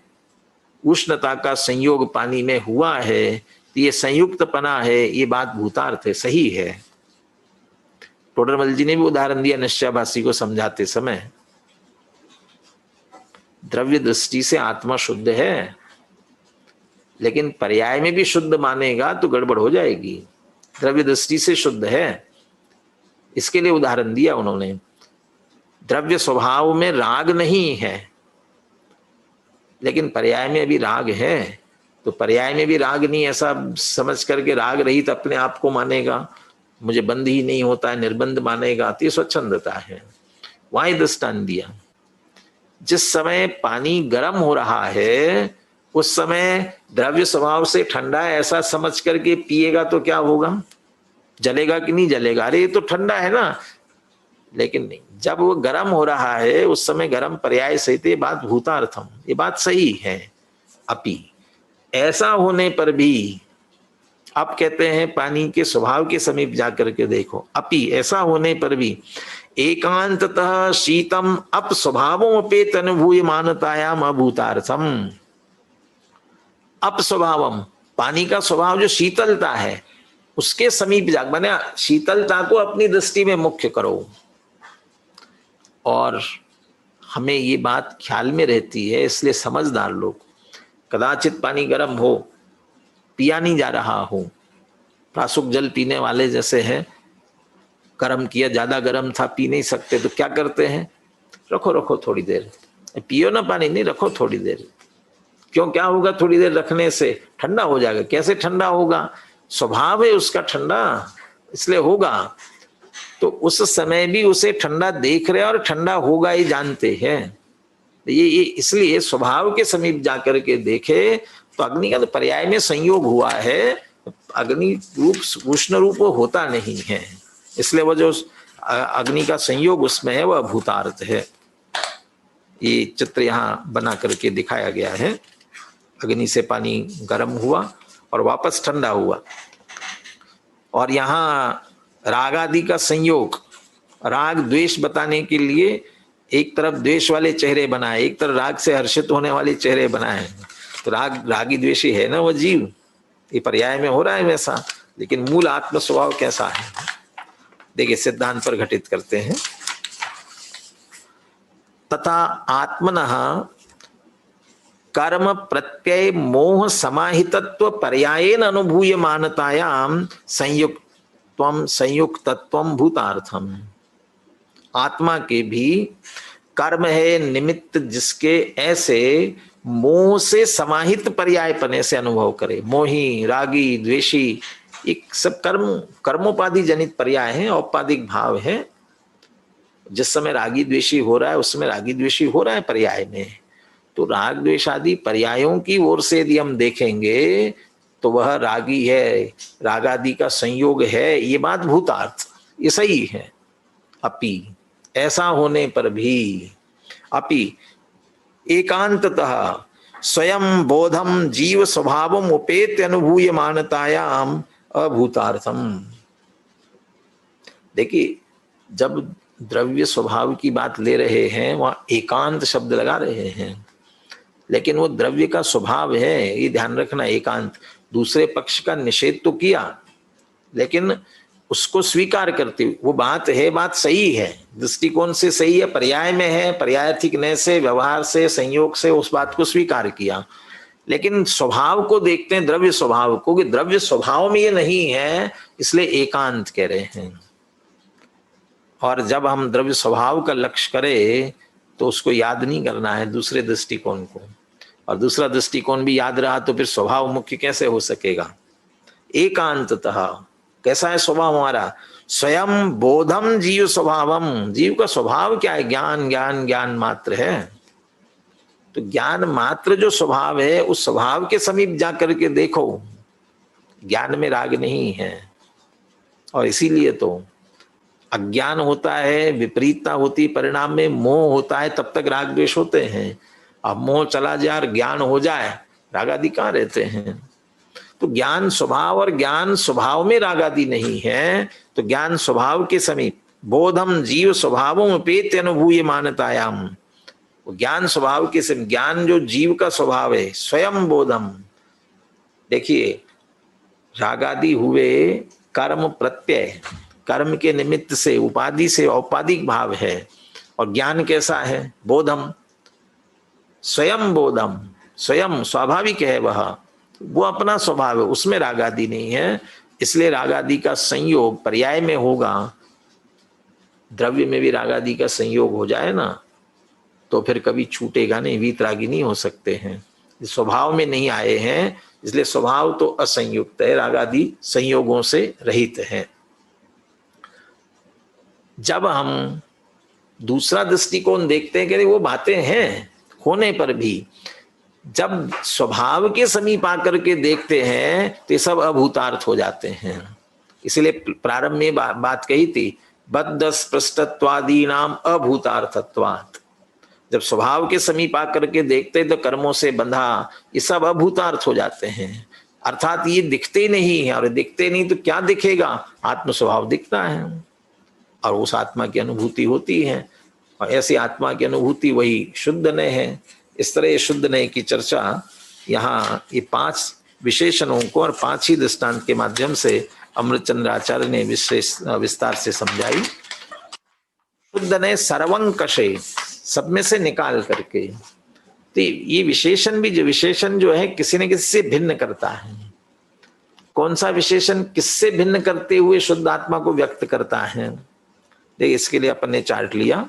उष्णता का संयोग पानी में हुआ है, तो ये संयुक्त पना है, ये बात भूतार्थ है, सही है। टोडरमल जी ने भी उदाहरण दिया निश्चयभाषी को समझाते समय, द्रव्य दृष्टि से आत्मा शुद्ध है, लेकिन पर्याय में भी शुद्ध मानेगा तो गड़बड़ हो जाएगी। द्रव्य दृष्टि से शुद्ध है, इसके लिए उदाहरण दिया उन्होंने। द्रव्य स्वभाव में राग नहीं है, लेकिन पर्याय में भी राग है, तो पर्याय में भी राग नहीं ऐसा समझ करके राग रहित अपने आप को मानेगा, मुझे बंध ही नहीं होता है, निर्बंध मानेगा, तो ये स्वच्छंदता है। वहां दृष्टांत दिया, जिस समय पानी गर्म हो रहा है उस समय द्रव्य स्वभाव से ठंडा है ऐसा समझ करके पिएगा तो क्या होगा, जलेगा कि नहीं जलेगा, अरे ये तो ठंडा है ना, लेकिन नहीं, जब वो गर्म हो रहा है उस समय गर्म पर्याय सहित, ये बात भूतार्थम, ये बात सही है। अपि ऐसा होने पर भी अब कहते हैं पानी के स्वभाव के समीप जाकर के देखो। अपि ऐसा होने पर भी एकांततः शीतम अप स्वभावोपेत अनुभूय मानतायाम अभूतार्थम। अप स्वभावम, पानी का स्वभाव जो शीतलता है उसके समीप जा, माने शीतलता को अपनी दृष्टि में मुख्य करो। और हमें ये बात ख्याल में रहती है, इसलिए समझदार लोग, कदाचित पानी गर्म हो, पिया नहीं जा रहा हो, प्रासुक जल पीने वाले जैसे हैं, गर्म किया, ज्यादा गर्म था, पी नहीं सकते, तो क्या करते हैं, रखो रखो थोड़ी देर, पियो ना पानी, नहीं रखो थोड़ी देर। क्यों, क्या होगा थोड़ी देर रखने से? ठंडा हो जाएगा। कैसे ठंडा होगा? स्वभाव है उसका ठंडा, इसलिए होगा। तो उस समय भी उसे ठंडा देख रहे और ठंडा होगा ही जानते हैं। ये इसलिए स्वभाव के समीप जाकर के देखे तो अग्नि का तो पर्याय में संयोग हुआ है, अग्नि रूप उष्ण रूप होता नहीं है, इसलिए वो जो अग्नि का संयोग उसमें है वह भूतार्थ है। ये चित्र यहाँ बना करके दिखाया गया है। अग्नि से पानी गर्म हुआ और वापस ठंडा हुआ। और यहाँ राग आदि का संयोग, राग द्वेष बताने के लिए एक तरफ द्वेष वाले चेहरे बनाए, एक तरफ राग से हर्षित होने वाले चेहरे बनाए। तो रागी द्वेषी है ना वो जीव, ये पर्याय में हो रहा है वैसा, लेकिन मूल आत्म स्वभाव कैसा है देखिए सिद्धांत पर घटित करते हैं। तथा आत्मनः कर्म प्रत्यय मोह समाहितत्व पर्यायेन अनुभूय मानतायाम संयुक्तत्वम भूतार्थम। आत्मा के भी कर्म है निमित्त जिसके ऐसे मोह से समाहित पर्यायपने से अनुभव करे। मोही, रागी, द्वेषी, एक सब कर्मोपाधि जनित पर्याय है, औपाधिक भाव है। जिस समय रागी द्वेषी हो रहा है उस समय रागी द्वेषी हो रहा है पर्याय में। तो राग द्वेष आदि पर्यायों की ओर से यदि हम देखेंगे तो वह रागी है, रागादि का संयोग है, ये बात भूतार्थ, ये सही है। अपि ऐसा होने पर भी, अपि एकांततः स्वयं बोधम जीव स्वभावम उपेत्य अनुभूय मानतायाम अभूतार्थम। देखिए जब द्रव्य स्वभाव की बात ले रहे हैं वहां एकांत शब्द लगा रहे हैं, लेकिन वो द्रव्य का स्वभाव है, ये ध्यान रखना। एकांत दूसरे पक्ष का निषेध तो किया, लेकिन उसको स्वीकार करते हुए वो बात है, बात सही है, दृष्टिकोण से सही है, पर्याय में है, पर्यायथिक नय से, व्यवहार से, संयोग से उस बात को स्वीकार किया। लेकिन स्वभाव को देखते हैं, द्रव्य स्वभाव को, कि द्रव्य स्वभाव में ये नहीं है, इसलिए एकांत कह रहे हैं। और जब हम द्रव्य स्वभाव का लक्ष्य करें तो उसको याद नहीं करना है दूसरे दृष्टिकोण को, और दूसरा दृष्टिकोण भी याद रहा तो फिर स्वभाव मुख्य कैसे हो सकेगा। एकांततः कैसा है स्वभाव हमारा? स्वयं बोधम जीव स्वभावम। जीव का स्वभाव क्या है? ज्ञान, ज्ञान, ज्ञान मात्र है। तो ज्ञान मात्र जो स्वभाव है उस स्वभाव के समीप जाकर के देखो, ज्ञान में राग नहीं है। और इसीलिए तो अज्ञान होता है, विपरीतता होती, परिणाम में मोह होता है, तब तक राग द्वेष होते हैं। अब मोह चला जाए और ज्ञान हो जाए, राग आदि कहाँ रहते हैं? तो ज्ञान स्वभाव और ज्ञान स्वभाव में राग आदि नहीं है। तो ज्ञान स्वभाव के समीप, बोधम जीव स्वभावों उपेत्य अनुभूय मानतायाम, ज्ञान स्वभाव के समीप, ज्ञान जो जीव का स्वभाव है, स्वयं बोधम। देखिए राग आदि हुए कर्म प्रत्यय, कर्म के निमित्त से, उपाधि से औपाधिक भाव है। और ज्ञान कैसा है? बोधम, स्वयं बोधम, स्वयं स्वाभाविक है, वह वो अपना स्वभाव है, उसमें राग आदि नहीं है। इसलिए राग आदि का संयोग पर्याय में होगा। द्रव्य में भी राग आदि का संयोग हो जाए ना तो फिर कभी छूटेगा नहीं, वीतरागी नहीं हो सकते हैं। स्वभाव में नहीं आए हैं, इसलिए स्वभाव तो असंयुक्त है, राग आदि संयोगों से रहित है। जब हम दूसरा दृष्टिकोण देखते हैं कि वो बातें हैं होने पर भी, जब स्वभाव के समीप आकर के देखते हैं तो ये सब अभूतार्थ हो जाते हैं। इसलिए प्रारंभ में बात कही थी, बद्ध स्पृष्टत्वादि नाम अभूतार्थत्वात्। जब स्वभाव के समीप आकर के देखते हैं तो कर्मों से बंधा, ये सब अभूतार्थ हो जाते हैं। अर्थात ये दिखते नहीं है, और दिखते नहीं तो क्या दिखेगा, आत्म स्वभाव दिखता है और उस आत्मा की अनुभूति होती है, और ऐसी आत्मा की अनुभूति वही शुद्ध नय है। इस तरह ये शुद्ध नय की चर्चा यहाँ ये 5 विशेषणों को और 5 ही दृष्टांत के माध्यम से अमृतचंद्र आचार्य ने विस्तार से समझाई। शुद्ध नय सर्वंकषे, सब में से निकाल करके। तो ये विशेषण भी, जो विशेषण जो है किसी न किसी से भिन्न करता है। कौन सा विशेषण किससे भिन्न करते हुए शुद्ध आत्मा को व्यक्त करता है? देखिए, इसके लिए अपन ने चार्ट लिया।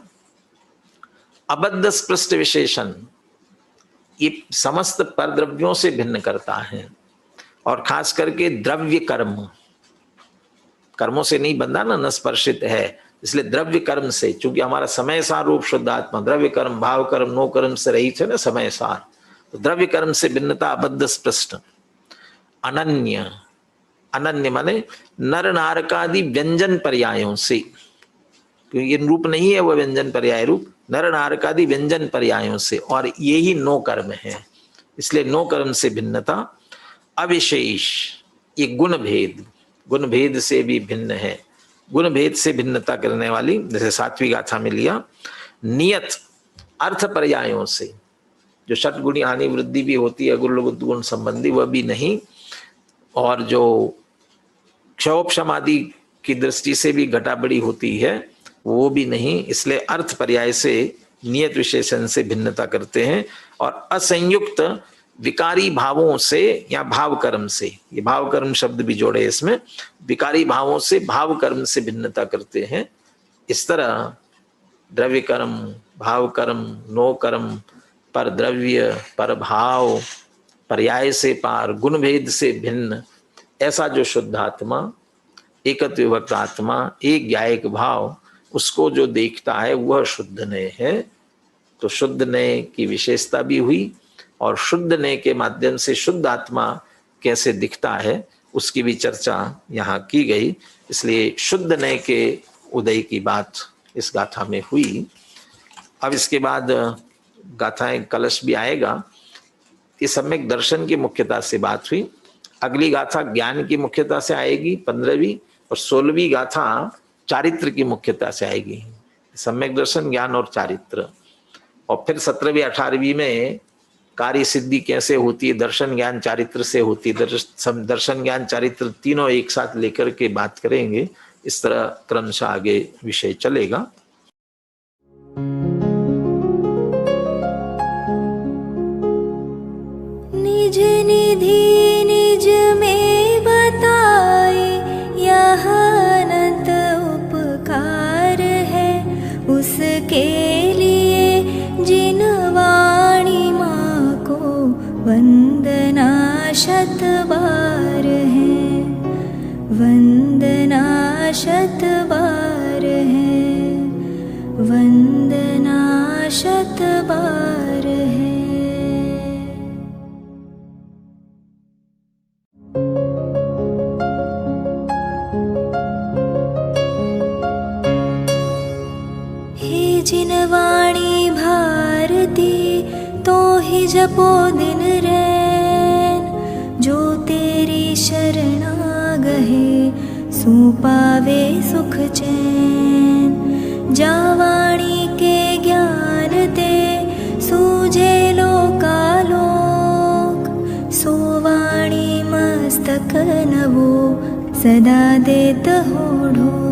अबद्ध स्पृष्ट विशेषण ये समस्त परद्रव्यों से भिन्न करता है, और खास करके द्रव्य कर्म, कर्मों से नहीं बंधा ना, न स्पर्शित है, इसलिए द्रव्य कर्म से, चूंकि हमारा समय सार रूप शुद्ध आत्मा द्रव्य कर्म, भाव कर्म, नो कर्म से रहित है ना, समय सार, तो द्रव्य कर्म से भिन्नता अबद्ध स्पृष्ट। अनन्य, अनन्य माने नर नारकादि व्यंजन पर्यायों से, क्योंकि ये रूप नहीं है वह व्यंजन पर्याय रूप, नर नारकादि व्यंजन पर्यायों से, और ये ही नो कर्म है, इसलिए नो कर्म से भिन्नता। अविशेष, ये गुण भेद, गुण भेद से भी भिन्न है, गुण भेद से भिन्नता करने वाली, जैसे 7वीं गाथा में लिया। नियत, अर्थ पर्यायों से, जो षटगुणी हानि वृद्धि भी होती है गुण संबंधी, वह भी नहीं, और जो क्षोभक्षम आदि की दृष्टि से भी घटाबड़ी होती है वो भी नहीं, इसलिए अर्थ पर्याय से नियत विशेषण से भिन्नता करते हैं। और असंयुक्त विकारी भावों से या भाव कर्म से, ये भाव कर्म शब्द भी जोड़े इसमें, विकारी भावों से भाव कर्म से भिन्नता करते हैं। इस तरह द्रव्य कर्म, भाव कर्म, नो कर्म, पर द्रव्य, पर भाव, पर्याय से पार, गुण भेद से भिन्न, ऐसा जो शुद्ध आत्मा, एकत्व विभक्त आत्मा, एक ज्ञायक भाव, उसको जो देखता है वह शुद्ध नय है। तो शुद्ध नय की विशेषता भी हुई, और शुद्ध नय के माध्यम से शुद्ध आत्मा कैसे दिखता है उसकी भी चर्चा यहाँ की गई। इसलिए शुद्ध नय के उदय की बात इस गाथा में हुई। अब इसके बाद गाथाएं कलश भी आएगा। इस सम्यक दर्शन की मुख्यता से बात हुई। अगली गाथा ज्ञान की मुख्यता से आएगी 15वीं, और 16वीं गाथा चारित्र की मुख्यता से आएगी। सम्यक दर्शन, ज्ञान और चारित्र। और फिर 17वीं 18वीं में कार्य सिद्धि कैसे होती है, दर्शन ज्ञान चारित्र से होती है। दर्शन ज्ञान चारित्र तीनों एक साथ लेकर के बात करेंगे। इस तरह क्रमशः आगे विषय चलेगा। निज निधि निज में बताए, यह अनंत उपकार है उसके लिए, जिन वाणी माँ को वंदना शत बार है, वंदना शत बार है, वंदना शत बार है। हे जिन वाणी भारती, तो ही जपो दिन रैन, जो तेरी शरणा गहे, सो पावे सुख चैन। जा वाणी के ज्ञान ते, सूझे लोकालोक, सो वाणी मस्तक नवो, सदा देत हो ढो।